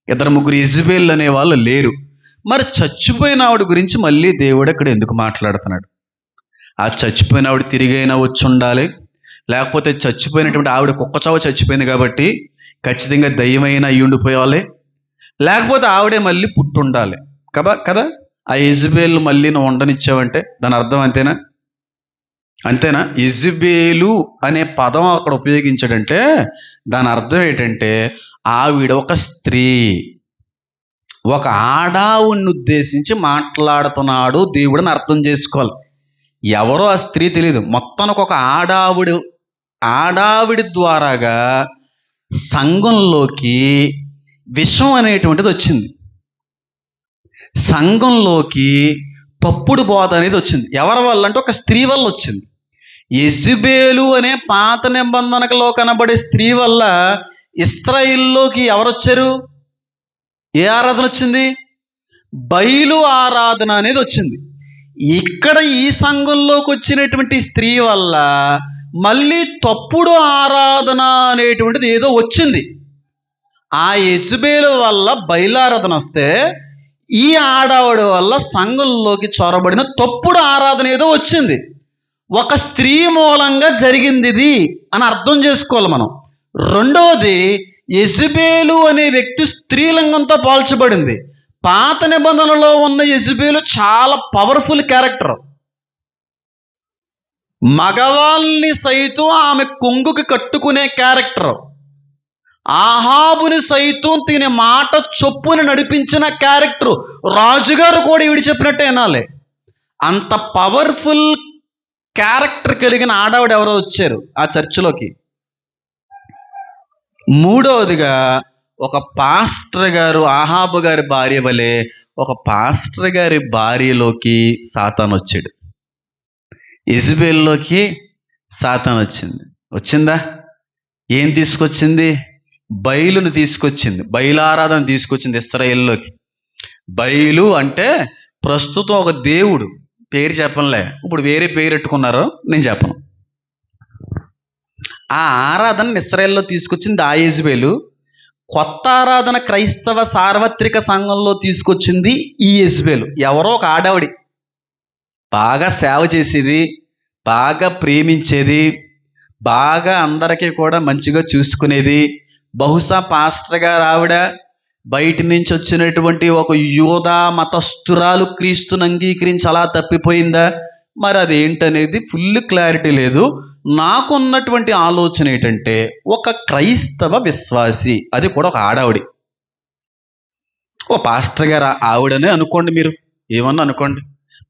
ఇద్దరు ముగ్గురు యెజబెల్ అనే వాళ్ళు లేరు. మరి చచ్చిపోయిన ఆవిడ గురించి మళ్ళీ దేవుడు ఇక్కడ ఎందుకు మాట్లాడుతున్నాడు? ఆ చచ్చిపోయిన ఆవిడ తిరిగైనా వచ్చి ఉండాలి, లేకపోతే చచ్చిపోయినటువంటి ఆవిడ కుక్కచావు చచ్చిపోయింది కాబట్టి ఖచ్చితంగా దయ్యమైనా అయ్యి ఉండిపోవాలి, లేకపోతే ఆవిడే మళ్ళీ పుట్టుండాలి కదా. ఆ యెజబెల్ మళ్ళీ నువ్వు ఉండనిచ్చావంటే దాని అర్థం అంతేనా? యెజబెలు అనే పదం అక్కడ ఉపయోగించాడంటే దాని అర్థం ఏంటంటే ఆవిడ ఒక స్త్రీ, ఒక ఆడావుని ఉద్దేశించి మాట్లాడుతున్నాడు దేవుడిని అర్థం చేసుకోవాలి. ఎవరో ఆ స్త్రీ తెలియదు, మొత్తానికి ఒక ఆడావిడి ద్వారాగా సంఘంలోకి విషం అనేటువంటిది వచ్చింది. సంఘంలోకి తప్పుడు బోధ అనేది వచ్చింది. ఎవరి వల్ల అంటే ఒక స్త్రీ వల్ల వచ్చింది. యెజబెలు అనే పాత నిబంధనలో కనబడే స్త్రీ వల్ల ఇశ్రాయేలులోకి ఎవరు వచ్చారు? ఏ ఆరాధన వచ్చింది? బయలు ఆరాధన అనేది వచ్చింది. ఇక్కడ ఈ సంఘంలోకి వచ్చినటువంటి స్త్రీ వల్ల మళ్ళీ తప్పుడు ఆరాధన అనేటువంటిది ఏదో వచ్చింది. ఆ యెజబెలు వల్ల బయలారాధన వస్తే ఈ ఆడవాడి వల్ల సంఘంలోకి చొరబడిన తప్పుడు ఆరాధన ఏదో వచ్చింది. ఒక స్త్రీ మూలంగా జరిగింది ఇది అని అర్థం చేసుకోవాలి మనం. రెండవది, యెజబెలు అనే వ్యక్తి స్త్రీలింగంతో పోల్చబడింది. పాత నిబంధనలో ఉన్న యెజబెలు చాలా పవర్ఫుల్ క్యారెక్టర్. మగవాళ్ళని సైతం ఆమె కొంగుకి కట్టుకునే క్యారెక్టర్. ఆహాబుని సైతం తినే మాట చొప్పుని నడిపించిన క్యారెక్టర్. రాజుగారు కూడా ఈవిడ చెప్పినట్టే వినాలి. అంత పవర్ఫుల్ క్యారెక్టర్ కలిగిన ఆడవాడు ఎవరో వచ్చారు ఆ చర్చిలోకి. మూడవదిగా, ఒక పాస్టర్ గారు, ఆహాబు గారి భార్య వలె ఒక పాస్టర్ గారి భార్యలోకి సాతాను వచ్చాడు. యెజబెల్లోకి సాతాను వచ్చిందా? ఏం తీసుకొచ్చింది? బయలును తీసుకొచ్చింది, బయలారాధన తీసుకొచ్చింది ఇశ్రాయేలులోకి. బయలు అంటే ప్రస్తుతం ఒక దేవుడు, పేరు చెప్పనులే, ఇప్పుడు వేరే పేరు పెట్టుకున్నారో నేను చెప్పను. ఆ ఆరాధన ఇశ్రాయేల్లో తీసుకొచ్చింది ఆ యెజబెలు. కొత్త ఆరాధన క్రైస్తవ సార్వత్రిక సంఘంలో తీసుకొచ్చింది ఈ యెజబెలు. ఎవరో ఒక ఆడవిడి, బాగా సేవ చేసేది, బాగా ప్రేమించేది, బాగా అందరికీ కూడా మంచిగా చూసుకునేది. బహుశా పాస్టర్ గారు ఆవిడ బయట నుంచి వచ్చినటువంటి ఒక యూదా మతస్థురాలు క్రీస్తుని అంగీకరించి అలా తప్పిపోయిందా? మరి అదేంటనేది ఫుల్ క్లారిటీ లేదు. నాకున్నటువంటి ఆలోచన ఏంటంటే ఒక క్రైస్తవ విశ్వాసి, అది కూడా ఒక ఆడావిడి, ఓ పాస్టర్ గారు ఆవిడనే అనుకోండి, మీరు ఏమన్నా అనుకోండి.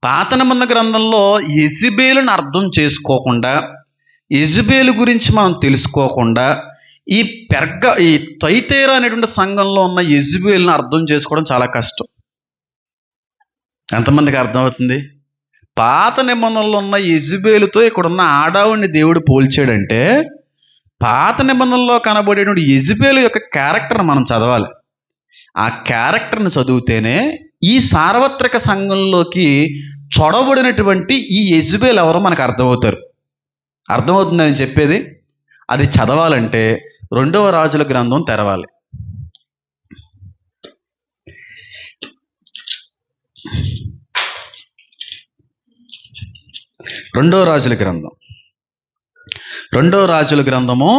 పాత నిబంధన గ్రంథంలో యెజబెలుని అర్థం చేసుకోకుండా, యెజబెలు గురించి మనం తెలుసుకోకుండా ఈ థైతైరా అనేటువంటి సంఘంలో ఉన్న యెజబెలుని అర్థం చేసుకోవడం చాలా కష్టం. ఎంతమందికి అర్థమవుతుంది? పాత నిబంధనలో ఉన్న యెజబెలుతో ఇక్కడున్న ఆడావుడిని దేవుడు పోల్చాడంటే పాత నిబంధనలో కనబడేటువంటి యెజబెలు యొక్క క్యారెక్టర్ మనం చదవాలి. ఆ క్యారెక్టర్ని చదివితేనే ఈ సార్వత్రిక సంఘంలోకి చొడబడినటువంటి ఈ యెజబెలు ఎవరో మనకు అర్థమవుతుందని చెప్పేది. అది చదవాలంటే 2వ రాజుల గ్రంథం తెరవాలి. 2వ రాజుల గ్రంథం 2వ రాజుల గ్రంథము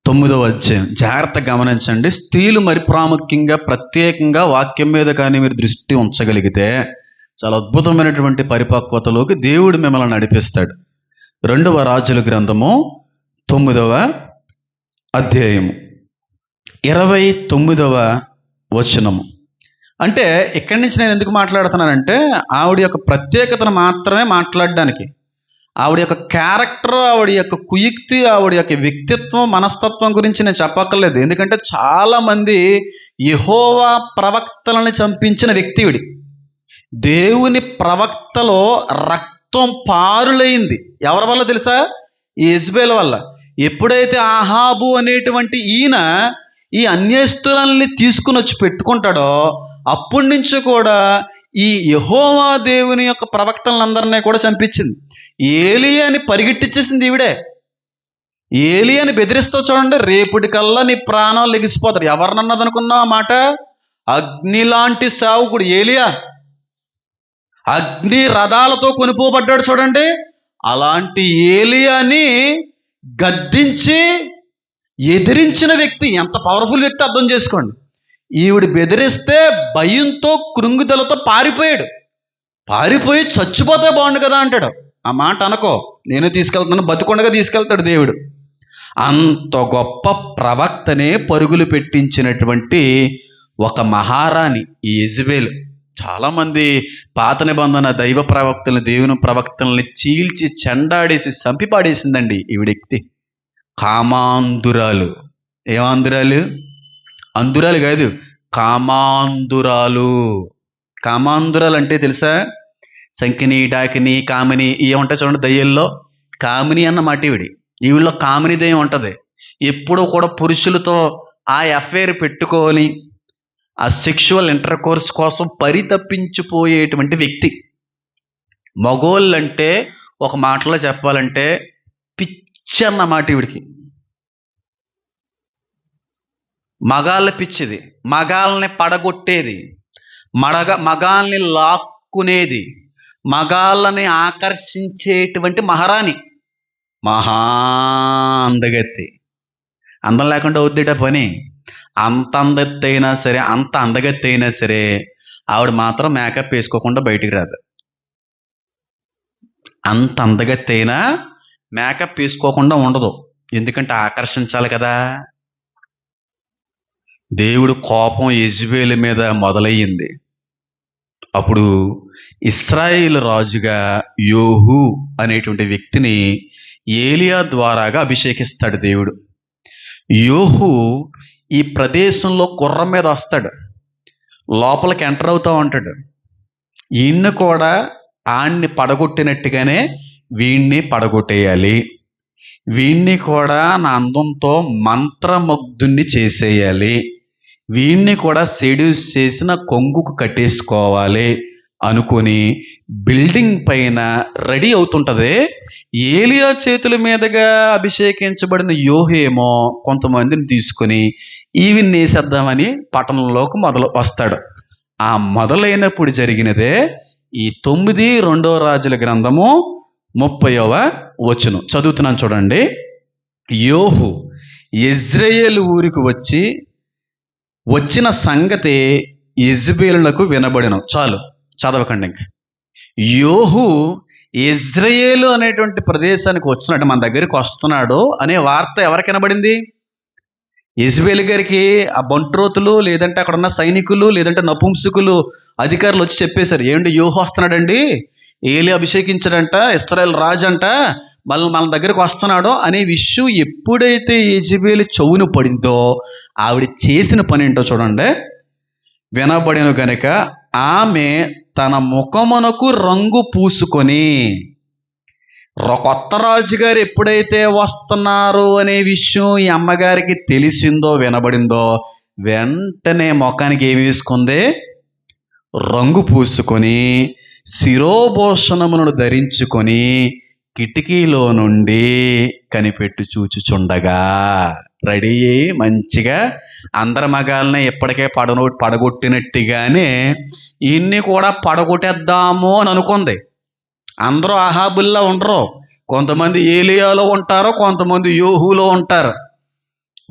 9వ అధ్యాయం. జాగ్రత్తగా గమనించండి. స్త్రీలు మరి ప్రాముఖ్యంగా ప్రత్యేకంగా వాక్యం మీద కానీ మీరు దృష్టి ఉంచగలిగితే చాలా అద్భుతమైనటువంటి పరిపక్వతలోకి దేవుడు మిమ్మల్ని నడిపిస్తాడు. 2వ రాజుల గ్రంథము 9వ అధ్యాయము 29వ వచనము. అంటే ఇక్కడి నుంచి నేను ఎందుకు మాట్లాడుతున్నానంటే ఆవిడ యొక్క ప్రత్యేకతను మాత్రమే మాట్లాడడానికి, ఆవిడ యొక్క క్యారెక్టర్, ఆవిడ యొక్క కుయుక్తి, ఆవిడ యొక్క వ్యక్తిత్వం, మనస్తత్వం గురించి నేను చెప్పక్కర్లేదు. ఎందుకంటే చాలామంది యెహోవా ప్రవక్తలను చంపించిన వ్యక్తి ఈవిడ. దేవుని ప్రవక్తలో రక్తం పారులైంది. ఎవరి వల్ల తెలుసా? ఈ యెజబెలు వల్ల. ఎప్పుడైతే ఆహాబు అనేటువంటి ఈయన ఈ అన్యస్తులని తీసుకుని వచ్చి పెట్టుకుంటాడో అప్పటి నుంచి కూడా ఈ యెహోవా దేవుని యొక్క ప్రవక్తలందరినీ కూడా చంపించింది. ఏలియాని పరిగెట్టించేసింది ఈవిడే. ఏలియాని బెదిరిస్తా చూడండి, రేపటికల్లా నీ ప్రాణాలు లెగిసిపోతారు. ఎవరినన్నది అనుకున్నావు ఆ మాట? అగ్ని లాంటి సేవకుడు ఏలియా, అగ్ని రథాలతో కొనిపోబడ్డాడు చూడండి. అలాంటి ఏలియాని గద్దించి ఎదిరించిన వ్యక్తి, ఎంత పవర్ఫుల్ వ్యక్తి అర్థం చేసుకోండి. ఈవిడ బెదిరిస్తే భయంతో కృంగుదలతో పారిపోయి చచ్చిపోతే బాగుండు కదా అంటాడు. ఆ మాట అనుకో, నేను తీసుకెళ్తున్నాను, బతికొండగా తీసుకెళ్తాడు దేవుడు. అంత గొప్ప ప్రవక్తనే పరుగులు పెట్టించినటువంటి ఒక మహారాణి ఈ యెజబెలు. చాలామంది పాత నిబంధన దైవ ప్రవక్తలను, దేవుని ప్రవక్తల్ని చీల్చి చెండాడేసి చంపిపాడేసిందండి ఈ వ్యక్తి. కామాంధురాలు. ఏమాంధురాలు? అంధురాలు కాదు, కామాంధురాలు. కామాంధురాలు అంటే తెలుసా? శంకిని, డాకిని, కామిని ఏమంటాయి చూడండి దయ్యంలో. కామిని అన్నమాట ఈవిడలో కామిని దయ్యం ఉంటుంది. ఎప్పుడూ కూడా పురుషులతో ఆ అఫైర్ పెట్టుకొని ఆ సెక్షువల్ ఇంటర్ కోర్స్ కోసం పరితపించిపోయేటువంటి వ్యక్తి. మగోళ్ళంటే ఒక మాటలో చెప్పాలంటే పిచ్చి అన్నమాట ఈవిడికి. మగాళ్ళ పిచ్చిది, మగాళ్ళని పడగొట్టేది, మగాల్ని లాక్కునేది, మగాళ్ళని ఆకర్షించేటువంటి మహారాణి, మహా అందగత్తి. అందం లేకుండా వద్దేట పని. అంత అందగత్తి అయినా సరే, అంత అందగత్తి అయినా సరే ఆవిడ మాత్రం మేకప్ వేసుకోకుండా బయటికి రాదు. అంత అందగత్తి అయినా మేకప్ వేసుకోకుండా ఉండదు. ఎందుకంటే ఆకర్షించాలి కదా. దేవుడు కోపం యెజబెలు మీద మొదలయ్యింది. అప్పుడు ఇశ్రాయేలు రాజుగా యోహు అనేటువంటి వ్యక్తిని ఏలియా ద్వారాగా అభిషేకిస్తాడు దేవుడు. యోహు ఈ ప్రదేశంలో గుర్రం మీద వస్తాడు, లోపలికి ఎంటర్ అవుతూ ఉంటాడు. ఈయన్ని కూడా ఆణ్ణి పడగొట్టినట్టుగానే వీణ్ణి పడగొట్టేయాలి, వీణ్ణి కూడా నా అందంతో మంత్రముగ్ధుణ్ణి చేసేయాలి, వీణ్ణి కూడా సెడ్యూస్ చేసిన కొంగుకు కట్టేసుకోవాలి అనుకొని బిల్డింగ్ పైన రెడీ అవుతుంటది. ఏలియా చేతుల మీదుగా అభిషేకించబడిన యోహేమో కొంతమందిని తీసుకొని ఈవిని వేసేద్దామని పట్టణంలోకి వస్తాడు. ఆ మొదలైనప్పుడు జరిగినదే ఈ 9 రాజుల గ్రంథము 30వ వచనం చదువుతున్నాను చూడండి. యోహు యెజ్రెయేలు ఊరికి వచ్చిన సంగతి యెజబెలునకు వినబడెను. చాలు, చదవకండి ఇంక. యోహు యెజ్రెయేలు అనేటువంటి ప్రదేశానికి వచ్చినట్టు, మన దగ్గరికి వస్తున్నాడు అనే వార్త ఎవరికి వినబడింది? యెజబెలు గారికి. ఆ బంట్రోతులు, లేదంటే అక్కడ ఉన్న సైనికులు, లేదంటే నపుంసకులు, అధికారులు వచ్చి చెప్పేశారు, ఏంటి యోహు వస్తున్నాడండి, ఏలి అభిషేకించాడంట, ఇశ్రాయేలు రాజు అంట, మన దగ్గరకు వస్తున్నాడు అనే విషయం ఎప్పుడైతే యెజబెలు చెవును పడిందో ఆవిడ చేసిన పని ఏంటో చూడండి. వినబడిన గనుక ఆమె తన ముఖమునకు రంగు పూసుకొని, కొత్త రాజుగారు ఎప్పుడైతే వస్తున్నారు అనే విషయం ఈ అమ్మగారికి తెలిసిందో, వినబడిందో, వెంటనే ముఖానికి ఏమి వేసుకుంది? రంగు పూసుకొని శిరోభూషణములను ధరించుకొని కిటికీలో నుండి కనిపెట్టు చూచుచుండగా రెడీ అయ్యి మంచిగా అందరి మగాల్ని ఎప్పటికే పడగొట్టినట్టుగానే ఇన్ని కూడా పడగొట్టేద్దాము అని అనుకుంది. అందరూ అహాబుల్లా ఉండరు. కొంతమంది ఏలియాలో ఉంటారు, కొంతమంది యోహులో ఉంటారు.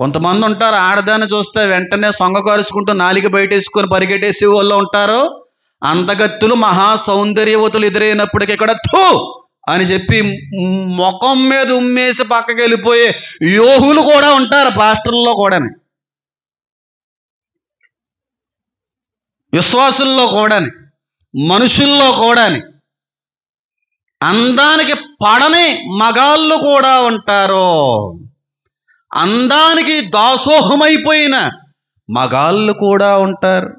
కొంతమంది ఉంటారు ఆడదాన్ని చూస్తే వెంటనే సొంగ కారుచుకుంటూ నాలిక బయటేసుకొని పరిగెట్టేసే వాళ్ళు ఉంటారు. అందగత్తులు మహా సౌందర్యవతులు ఎదురైనప్పటికీ కూడా థూ అని చెప్పి ముఖం మీద ఉమ్మేసి పక్కకి వెళ్ళిపోయే యోహులు కూడా ఉంటారు, పాస్టర్లలో కూడాని, విశ్వాసుల్లో కూడాని, మనుషుల్లో కూడాని. అందానికి పడని మగాళ్ళు కూడా ఉంటారు, అందానికి దాసోహమైపోయిన మగాళ్ళు కూడా ఉంటారు.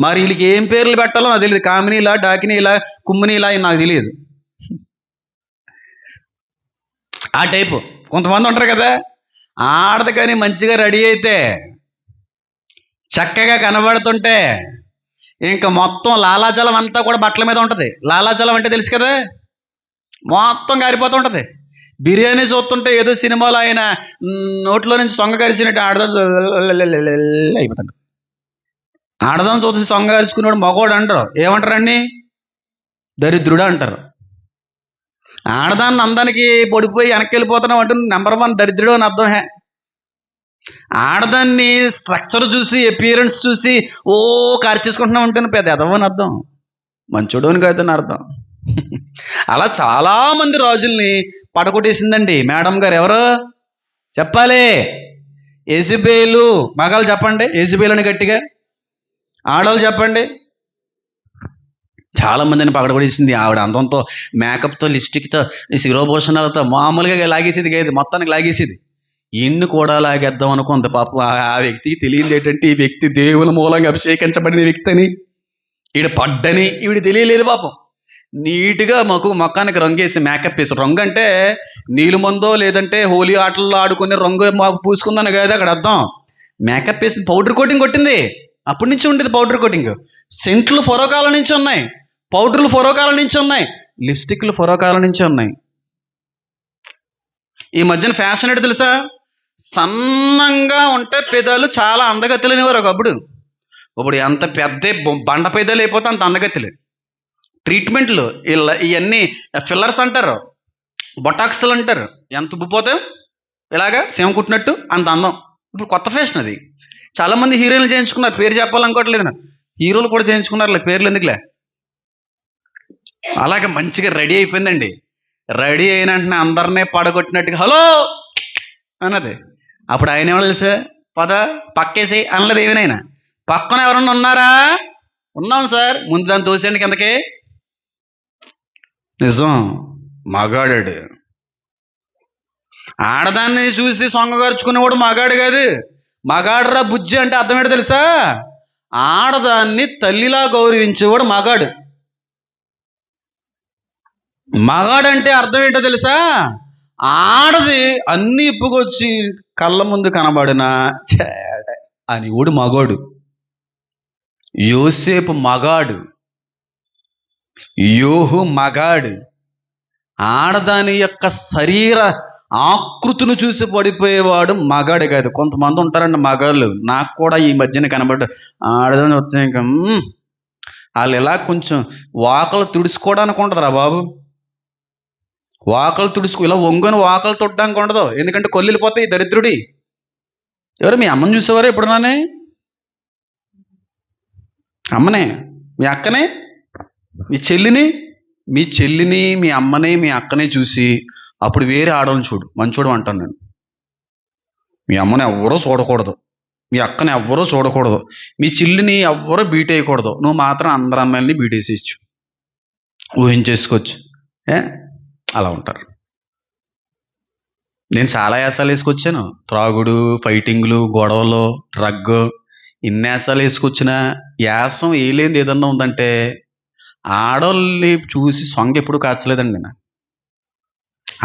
మరి వీళ్ళకి ఏం పేర్లు పెట్టాలో నాకు తెలియదు. కామినీలా, డాకినీలా, కుమ్మినీలా నాకు తెలియదు. ఆ టైపు కొంతమంది ఉంటారు కదా. ఆడది కానీ మంచిగా రెడీ అయితే, చక్కగా కనబడుతుంటే ఇంకా మొత్తం లాలాజలం అంతా కూడా బట్టల మీద ఉంటుంది. లాలాజలం అంటే తెలుసు కదా, మొత్తం గారిపోతూ ఉంటుంది. బిర్యానీ చూస్తుంటే ఏదో సినిమాలో ఆయన నోట్లో నుంచి సొంగ కరిచినట్టు ఆడదో అయిపోతుంది. ఆడదాం చూసి సొంగార్చుకునేవాడు మగవాడు అంటారు. ఏమంటారండి? దరిద్రుడు అంటారు. ఆడదాన్ని అందానికి పడిపోయి వెనక్కి వెళ్ళిపోతున్నావు అంటే నెంబర్ 1 దరిద్రుడు అని అర్థమే. ఆడదాన్ని స్ట్రక్చర్ చూసి అపియరెన్స్ చూసి కార్చేసుకుంటున్నావు అంటే పెద్ద ఎదవని అర్థం, మంచోడు అని కాదని అర్థం. అలా చాలా మంది రాజుల్ని పడగొట్టేసిందండి మేడం గారు. ఎవరు చెప్పాలి? యెజబెలు. మగాళ్ళు చెప్పండి యెజబెలు అని గట్టిగా. ఆడవాళ్ళు చెప్పండి. చాలా మందిని పగడగొట్టేసింది ఆవిడ. అందంతో, మేకప్తో, లిప్స్టిక్తో, శిరోభూషణాలతో మామూలుగా లాగేసేది కాదు, మొత్తానికి లాగేసేది. ఇన్ని కూడా లాగేద్దాం అనుకుంది. పాపం ఆ వ్యక్తికి తెలియదు ఏంటంటే ఈ వ్యక్తి దేవుని మూలంగా అభిషేకించబడిన వ్యక్తి అని, ఈడ పడ్డని ఈవిడ తెలియలేదు పాపం. నీట్గా మొక్కానికి రంగేసి మేకప్ వేసి, రంగు అంటే నీళ్ళు మందో లేదంటే హోలీ ఆటల్లో ఆడుకునే రంగు మాకు పూసుకుందని కాదు అక్కడ అర్థం. మేకప్ వేసి పౌడర్ కోటింగ్ కొట్టింది. అప్పటి నుంచి ఉండేది పౌడర్ కోటింగ్. సెంట్లు పూర్వకాలం నుంచి ఉన్నాయి, పౌడర్లు పూర్వకాలం నుంచి ఉన్నాయి, లిప్స్టిక్లు పూర్వకాలం నుంచి ఉన్నాయి. ఈ మధ్యన ఫ్యాషన్ ఏంటి తెలుసా? సన్నంగా ఉంటే పెదాలు చాలా అందగత్తెలనేవారు ఒకప్పుడు. ఇప్పుడు ఎంత పెద్ద బండ పెదాలు అయిపోతే అంత అందగత్తెలు. ట్రీట్మెంట్లు ఇవన్నీ ఫిల్లర్స్ అంటారు, బొటాక్స్లు అంటారు. ఎంత ఉబ్బిపోతే ఇలాగా సేమ కుట్టినట్టు అంత అందం. ఇప్పుడు కొత్త ఫ్యాషన్ అది. చాలామంది హీరోయిన్లు చేయించుకున్నారు. పేరు చెప్పాలనుకోవట్లేదు, హీరోలు కూడా చేయించుకున్నారు, పేర్లు ఎందుకులే. అలాగే మంచిగా రెడీ అయిపోయిందండి. రెడీ అయిన వెంటనే అందరినీ పడగొట్టినట్టుగా హలో అన్నది. అప్పుడు ఆయన ఏమో తెలుసా? పద పక్కేసి అనలేదు ఏమైనా. పక్కన ఎవరన్నా ఉన్నారా? ఉన్నాం సార్. ముందు దాన్ని తోసేయండి కిందకి. నిజం, మగాడాడు. ఆడదాన్ని చూసి సొంగగార్చుకునేవాడు మగాడు కాదు. మగాడురా బుజ్జి అంటే అర్థం ఏంటో తెలుసా? ఆడదాన్ని తల్లిలా గౌరవించేవాడు మగాడు. మగాడంటే అర్థం ఏంటో తెలుసా? ఆడది అన్ని ఇప్పుకొచ్చి కళ్ళ ముందు కనబడిన చేడ అని ఊడు మగాడు. యోసేపు మగాడు, యోహు మగాడు. ఆడదాని యొక్క శరీర ఆకృతిని చూసి పడిపోయేవాడు మగాడు కాదు. కొంతమంది ఉంటారండి మగాళ్ళు, నాకు కూడా ఈ మధ్యన కనబడ్డారు. ఆడదాన్ని వస్తే ఇంకా వాళ్ళు ఇలా కొంచెం వాకలు తుడుచుకోవడానికి ఉంటుందిరా బాబు. వాకలు ఇలా వంగుని వాకలు తుడడానికి ఉండదు. ఎందుకంటే కొల్లిపోతాయి దరిద్రుడి. ఎవరు మీ అమ్మని చూసేవారు ఎప్పుడున్నానే? అమ్మనే, మీ అక్కనే, మీ చెల్లిని మీ అమ్మని మీ అక్కనే చూసి అప్పుడు వేరే ఆడవాళ్ళని చూడు, మంచోడు అంటాను నేను. మీ అమ్మని ఎవ్వరూ చూడకూడదు, మీ అక్కని ఎవ్వరూ చూడకూడదు, మీ చెల్లిని ఎవ్వరూ బీటేయకూడదు, నువ్వు మాత్రం అందరు అమ్మాయిల్ని బీటేసేయచ్చు. ఊహించేసుకోవచ్చు. అలా ఉంటారు. నేను చాలా యాసాలు వేసుకొచ్చాను. త్రాగుడు, ఫైటింగ్లు, గొడవలు, డ్రగ్, ఇన్ని యాసాలు వేసుకొచ్చినా యాసం వేయలేనిది ఏదన్నా ఉందంటే ఆడవాళ్ళని చూసి సొంగ ఎప్పుడు కాచలేదండి నేను.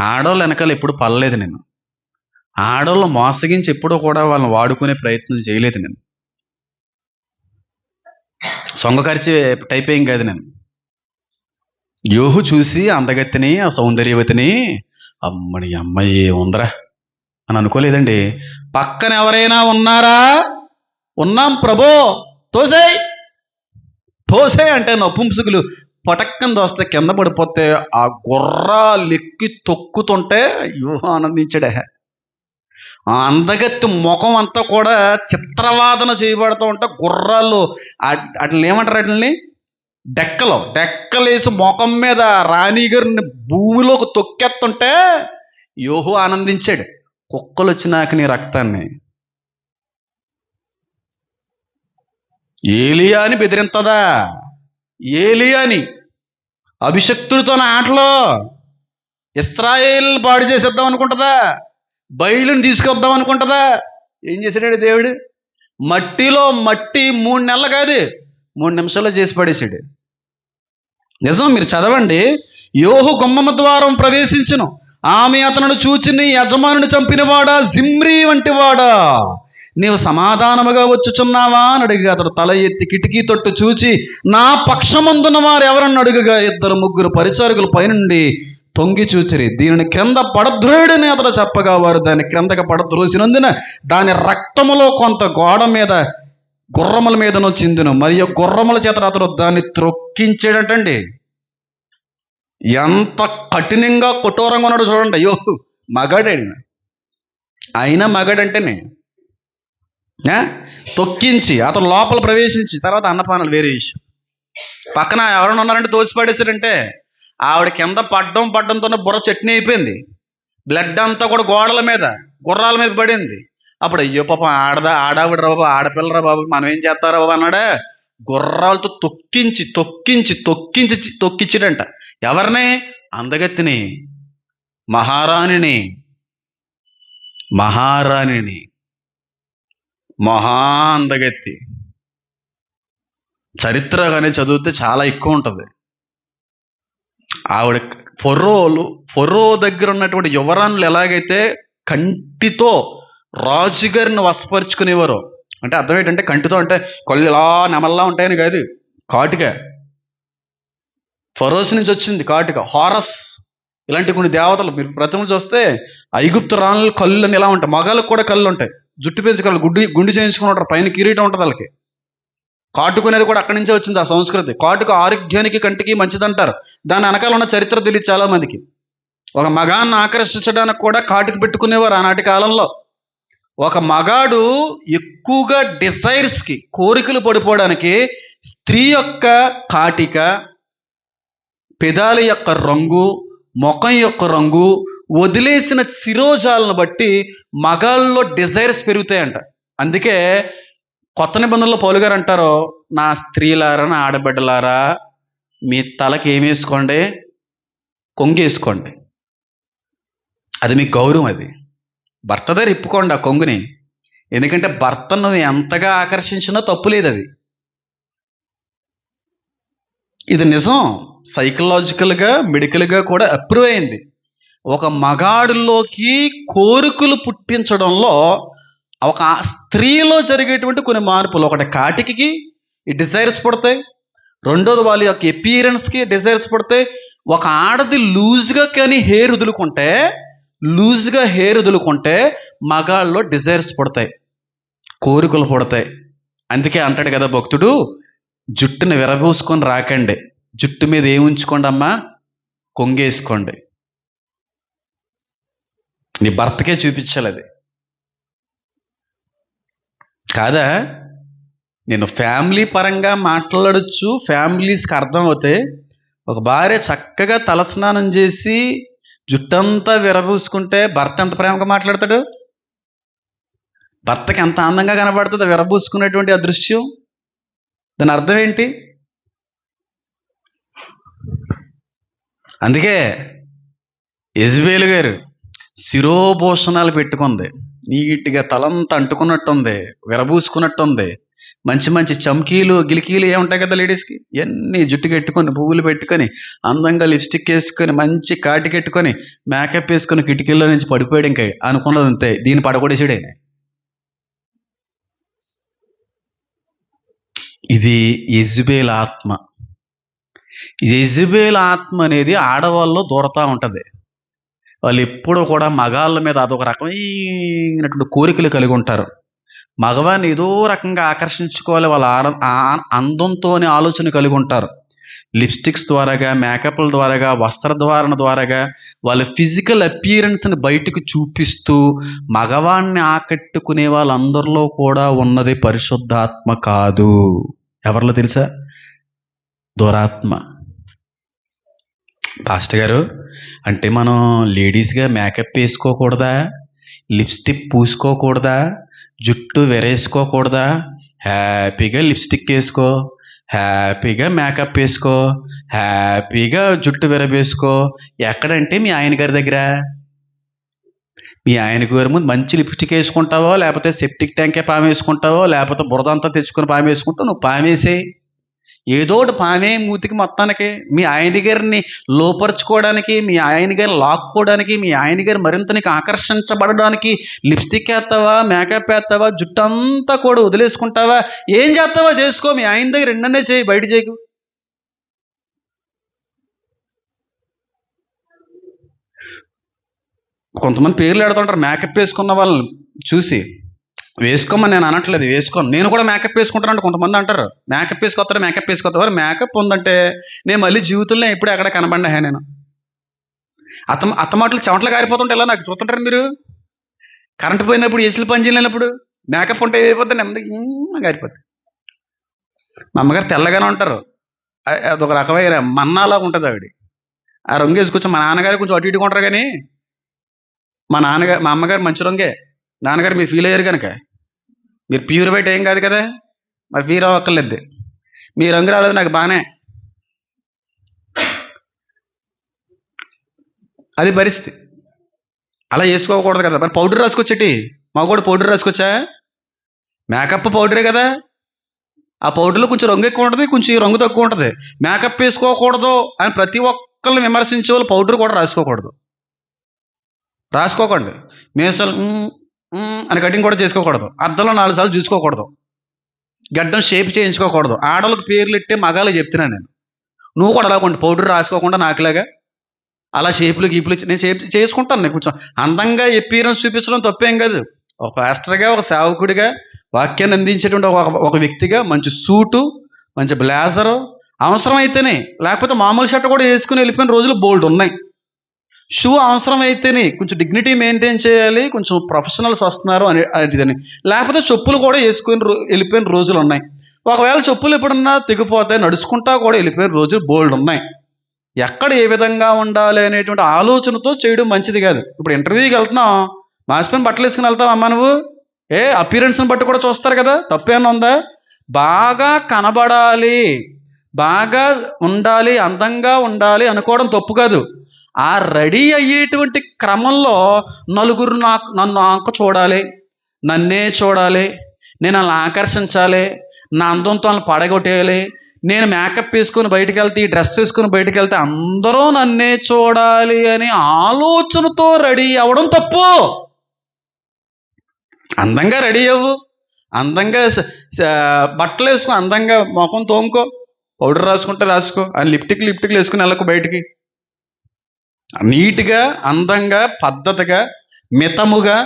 ఆడవాళ్ళు వెనకాల ఎప్పుడు పడలేదు నేను. ఆడవాళ్ళు మోసగించి ఎప్పుడూ కూడా వాళ్ళని వాడుకునే ప్రయత్నం చేయలేదు నేను. సొంగ ఖర్చు టైప్ ఏం కాదు నేను. యోహు చూసి అందగత్తిని, ఆ సౌందర్యవతిని అమ్మని అమ్మాయి ఉందరా అని అనుకోలేదండి. పక్కన ఎవరైనా ఉన్నారా? ఉన్నాం ప్రభో, తోసే అంటే నపుంసకులు పటక్కన దోస్తే కింద పడిపోతే ఆ గుర్రాలెక్కి తొక్కుతుంటే యోహు ఆనందించడే. ఆ అందగత్తి ముఖం అంతా కూడా చిత్రవాదన చేయబడుతూ ఉంటే గుర్రాలు అట్లని ఏమంటారు? అట్లని డెక్కలేసి ముఖం మీద రాణిగారిని భూమిలోకి తొక్కేస్తుంటే యోహు ఆనందించాడు. కుక్కలు వచ్చినాక నీ రక్తాన్ని ఏలియాని బెదిరింతదా? ఏలియాని అభిషక్తుడితో ఆటలో ఇశ్రాయేల్ పాడు చేసేద్దాం అనుకుంటుందా? బయలుని తీసుకొద్దాం అనుకుంటుందా? ఏం చేశాడు దేవుడు? మట్టిలో మట్టి 3 నెలలు కాదు 3 నిమిషాల్లో చేసి పడేశాడు. నిజం, మీరు చదవండి. యోహు గుమ్మమ ద్వారం ప్రవేశించును, ఆమె అతను చూచి నీ యజమానుని చంపినవాడా, జిమ్రీ వంటి వాడా, నీవు సమాధానముగా వచ్చుచున్నావా అని అడిగా. అతడు తల ఎత్తి కిటికీ తొట్టు చూచి నా పక్షమందున్న వారు ఎవరన్నా అడుగుగా 2-3 పరిచారకులు పైనుండి తొంగి చూచిరి. దీనిని క్రింద పడద్రోయుడని అతడు చెప్పగా వారు దాన్ని క్రిందకి పడద్రోసినందున దాని రక్తములో కొంత గోడ మీద గుర్రముల మీదను చిందును, మరియు గుర్రముల చేత అతడు దాన్ని త్రొక్కించాడటండి. ఎంత కఠినంగా కఠోరంగా ఉన్నాడు చూడండి. అయ్యో, మగాడే అయినా మగాడంటేనే తొక్కించి అతను లోపల ప్రవేశించి, తర్వాత అన్నపానాలు వేరే విషయం. పక్కన ఎవరైనా ఉన్నారంటే తోసిపడేశారంటే ఆవిడ కింద పడ్డంతోనే బుర్ర చట్నీ అయిపోయింది. బ్లడ్ అంతా కూడా గోడల మీద గుర్రాల మీద పడింది. అప్పుడు అయ్యో పాపం ఆడావిడరా బాబు, ఆడపిల్లరా బాబు, మనం ఏం చేస్తారా బాబు అన్నాడా. గుర్రాలతో తొక్కించి తొక్కించి తొక్కించి తొక్కించాడంట. ఎవరిని? అందగత్తిని, మహారాణిని. మహా అందగత్తి. చరిత్ర కానీ చదివితే చాలా ఎక్కువ ఉంటుంది. ఆవిడ ఫరో దగ్గర ఉన్నటువంటి యువరాణులు ఎలాగైతే కంటితో రాజుగారిని వశపరుచుకునేవారు, అంటే అర్థం ఏంటంటే కంటితో అంటే కళ్ళు ఇలా నెమల్లా ఉంటాయని కాదు, కాటుగా. ఫరోస్ నుంచి వచ్చింది కాటుగా. హారస్ ఇలాంటి కొన్ని దేవతలు మీరు ప్రతిమలు చూస్తే ఐగుప్తు రాణుల కళ్ళు అని ఇలా ఉంటాయి. మగాళ్ళకు కూడా కళ్ళు ఉంటాయి, జుట్టు పెంచుకోవాలి, గుండి చేయించుకుని ఉంటారు, పైన కిరీటం ఉంటుంది వాళ్ళకి. కాటుకునేది కూడా అక్కడి నుంచే వచ్చింది ఆ సంస్కృతి. కాటుక ఆరోగ్యానికి కంటికి మంచిదంటారు. దాని వెనకాల ఉన్న చరిత్ర తెలియదు చాలా మందికి. ఒక మగాన్ని ఆకర్షించడానికి కూడా కాటుక పెట్టుకునేవారు ఆనాటి కాలంలో. ఒక మగాడు ఎక్కువగా డిజైర్స్కి, కోరికలు పడిపోవడానికి స్త్రీ యొక్క కాటిక, పెదాల యొక్క రంగు, ముఖం యొక్క రంగు, వదిలేసిన శిరోజాలను బట్టి మగాళ్ళలో డిజైర్స్ పెరుగుతాయంట. అందుకే కొత్త నిబంధనలో పౌలు గారు అంటారు, నా స్త్రీలారా, నా ఆడబిడ్డలారా, మీ తలకి ఏమి వేసుకోండి? కొంగేసుకోండి. అది మీ గౌరవం. అది భర్త దగ్గర ఇప్పుకోండి ఆ కొంగుని. ఎందుకంటే భర్తను నువ్వు ఎంతగా ఆకర్షించినా తప్పు లేదు. ఇది నిజం. సైకలాజికల్గా, మెడికల్గా కూడా అప్రూవ్ అయింది. ఒక మగాడిలోకి కోరికలు పుట్టించడంలో ఒక స్త్రీలో జరిగేటువంటి కొన్ని మార్పులు. ఒకటి కాటికి ఈ డిజైర్స్ పడతాయి, రెండోది వాళ్ళ యొక్క ఎపియరెన్స్కి డిజైర్స్ పడతాయి. ఒక ఆడది లూజ్గా హెయిర్ వదులుకుంటే మగాళ్ళలో డిజైర్స్ పడతాయి, కోరికలు పడతాయి. అందుకే అంటాడు కదా భక్తుడు, జుట్టుని విరబూసుకొని రాకండి, జుట్టు మీద ఏమి ఉంచుకోండి అమ్మా? కొంగేసుకోండి. నీ భర్తకే చూపించాలి అది కాదా. నేను ఫ్యామిలీ పరంగా మాట్లాడచ్చు, ఫ్యామిలీస్కి అర్థం అవుతాయి. ఒక భార్య చక్కగా తలస్నానం చేసి జుట్టంతా విరబూసుకుంటే భర్త ఎంత ప్రేమగా మాట్లాడతాడు? భర్తకి ఎంత అందంగా కనబడుతుంది విరబూసుకునేటువంటి ఆ దృశ్యం. దాని అర్థం ఏంటి? అందుకే యెజబెల్ గారు శిరోభూషణాలు పెట్టుకుంది, నీట్గా తలంతా అంటుకున్నట్టుంది, విరబూసుకున్నట్టుంది, మంచి మంచి చమ్కీలు గిలికీలు ఏముంటాయి కదా లేడీస్కి, ఇవన్నీ జుట్టు కట్టుకొని, పువ్వులు పెట్టుకొని, అందంగా లిప్స్టిక్ వేసుకొని, మంచి కాటి కట్టుకొని, మేకప్ వేసుకొని కిటికీల్లో నుంచి పడిపోయాడు. ఇంకా అనుకున్నది అంతే, దీన్ని పడగొడేసాడు ఆయన. ఇది యెజబెల్ ఆత్మ. యెజబెల్ ఆత్మ అనేది ఆడవాళ్ళలో దూరతా ఉంటుంది. వాళ్ళు ఎప్పుడూ కూడా మగాళ్ళ మీద అదొక రకమైనటువంటి కోరికలు కలిగి ఉంటారు. మగవాన్ని ఏదో రకంగా ఆకర్షించుకోవాలి, వాళ్ళ అందంతోనే ఆలోచన కలిగి ఉంటారు. లిప్స్టిక్స్ ద్వారాగా, మేకప్ల ద్వారాగా, వస్త్రధారణ ద్వారాగా వాళ్ళ ఫిజికల్ అపియరెన్స్ని బయటకు చూపిస్తూ మగవాణ్ణి ఆకట్టుకునే వాళ్ళందరిలో కూడా ఉన్నది పరిశుద్ధాత్మ కాదు. ఎవరిలో తెలుసా? దురాత్మ. పాస్టర్ గారు, అంటే మనం లేడీస్గా మేకప్ వేసుకోకూడదా, లిప్స్టిక్ పూసుకోకూడదా, జుట్టు వెరేసుకోకూడదా? హ్యాపీగా లిప్స్టిక్ వేసుకో, హ్యాపీగా మేకప్ వేసుకో, హ్యాపీగా జుట్టు విరబేసుకో. ఎక్కడంటే మీ ఆయన గారి దగ్గర. మీ ఆయన గారి ముందు మంచి లిప్స్టిక్ వేసుకుంటావో, లేకపోతే సెప్టిక్ ట్యాంకే పాము వేసుకుంటావో, లేకపోతే బురదంతా తెచ్చుకొని పాము వేసుకుంటావు. నువ్వు పాము వేసేయి, ఏదో ఒకటి పామే మూతికి మొత్తానికి. మీ ఆయన గారిని లోపరుచుకోవడానికి, మీ ఆయన గారిని లాక్కోవడానికి, మీ ఆయన గారు మరింత నీకు ఆకర్షించబడడానికి లిప్స్టిక్ వేస్తావా, మేకప్ వేస్తావా, జుట్టు అంతా కూడా వదిలేసుకుంటావా, ఏం చేస్తావా చేసుకో. మీ ఆయన దగ్గర రెండనే చేయి, బయట చేయకు. కొంతమంది పేర్లు పెడుతుంటారు మేకప్ వేసుకున్న వాళ్ళని చూసి, వేసుకోమని నేను అనట్లేదు, వేసుకోను. నేను కూడా మేకప్ వేసుకుంటానంటే కొంతమంది అంటారు, మేకప్ వేసుకొస్తారు. మేకప్ ఉందంటే నేను మళ్ళీ జీవితంలో ఎప్పుడు ఎక్కడ కనబండా నేను. అత్తమాటలు చెమటలు కారిపోతుంటే ఎలా నాకు చూస్తుంటారు మీరు? కరెంట్ పోయినప్పుడు, ఏసీలు పని చేయలేనప్పుడు మేకప్ ఉంటే అయిపోతే నెమ్మది కారిపోద్ది. మా అమ్మగారు తెల్లగానే ఉంటారు, అదొక రకమైన మన్నాలా ఉంటుంది ఆవిడ. ఆ రంగు వేసుకొచ్చి మా నాన్నగారు కొంచెం అటు ఇటుగా ఉంటారు, కానీ మా అమ్మగారు మంచి రంగే. నాన్నగారు మీరు ఫీల్ అయ్యారు కనుక, మీరు ప్యూర్ వైట్ ఏం కాదు కదా, మరి ప్యూర్ అవ్వక్కర్లేదు. మీ రంగు రాలేదు నాకు బాగానే. అది పరిస్థితి. అలా వేసుకోకూడదు కదా. మరి పౌడర్ రాసుకొచ్చేటి, కూడా పౌడర్ రాసుకొచ్చా, మేకప్ పౌడరే కదా. ఆ పౌడర్లో కొంచెం రంగు ఎక్కువ ఉంటుంది, కొంచెం రంగు తక్కువ ఉంటుంది. మేకప్ వేసుకోకూడదు అని ప్రతి ఒక్కరిని విమర్శించే వాళ్ళు పౌడర్ కూడా రాసుకోకండి. మీసాలు అని కటింగ్ కూడా చేసుకోకూడదు. అద్దంలో 4 సార్లు చూసుకోకూడదు. గడ్డం షేప్ చేయించుకోకూడదు. ఆడవాళ్ళకి పేర్లు ఇట్టే మగాళ్ళు చెప్తున్నాను నేను. నువ్వు కూడా అలా కొంచెం పౌడర్ రాసుకోకుండా నాకులాగా అలా షేపులు గీపులు నేను చేసుకుంటాను. నేను కొంచెం అందంగా ఎపీరెన్స్ చూపించడం తప్పేం కాదు. ఒక పాస్టర్గా, ఒక సేవకుడిగా, వాక్యాన్ని అందించేటువంటి ఒక వ్యక్తిగా మంచి సూటు, మంచి బ్లేజరు అవసరమైతేనే, లేకపోతే మామూలు షర్ట్ కూడా వేసుకుని వెళ్ళిపోయిన రోజులు బోల్డ్ ఉన్నాయి. షూ అవసరమైతేనే, కొంచెం డిగ్నిటీ మెయింటైన్ చేయాలి, కొంచెం ప్రొఫెషనల్స్ వస్తున్నారు అనేదని, లేకపోతే చెప్పులు కూడా వేసుకుని వెళ్ళిపోయిన రోజులు ఉన్నాయి. ఒకవేళ చెప్పులు ఎప్పుడన్నా తెగిపోతాయి, నడుచుకుంటా కూడా వెళ్ళిపోయిన రోజులు బోల్డ్ ఉన్నాయి. ఎక్కడ ఏ విధంగా ఉండాలి అనేటువంటి ఆలోచనతో చేయడం మంచిది కాదు. ఇప్పుడు ఇంటర్వ్యూకి వెళ్తున్నాం, మాసిపోయిన బట్టలు వేసుకుని వెళ్తావు అమ్మా నువ్వు? అపీరెన్స్ని బట్టి కూడా చూస్తారు కదా, తప్పేమన్నా ఉందా? బాగా కనబడాలి, బాగా ఉండాలి, అందంగా ఉండాలి అనుకోవడం తప్పు కాదు. ఆ రెడీ అయ్యేటువంటి క్రమంలో నలుగురు నన్ను చూడాలి, నన్నే చూడాలి, నేను అలా ఆకర్షించాలి, నా అందంతో వాళ్ళని పడగొట్టేయాలి, నేను మేకప్ వేసుకొని బయటకు వెళ్తే, ఈ డ్రెస్ వేసుకొని బయటకు వెళ్తే అందరూ నన్నే చూడాలి అనే ఆలోచనతో రెడీ అవ్వడం తప్పు. అందంగా రెడీ అవ్వు, అందంగా బట్టలు వేసుకో, అందంగా ముఖం తోముకో, పౌడర్ రాసుకుంటే రాసుకో, అని లిప్టిక్లు వేసుకుని వెళ్ళకు బయటికి. నీట్గా, అందంగా, పద్ధతిగా, మితముగా,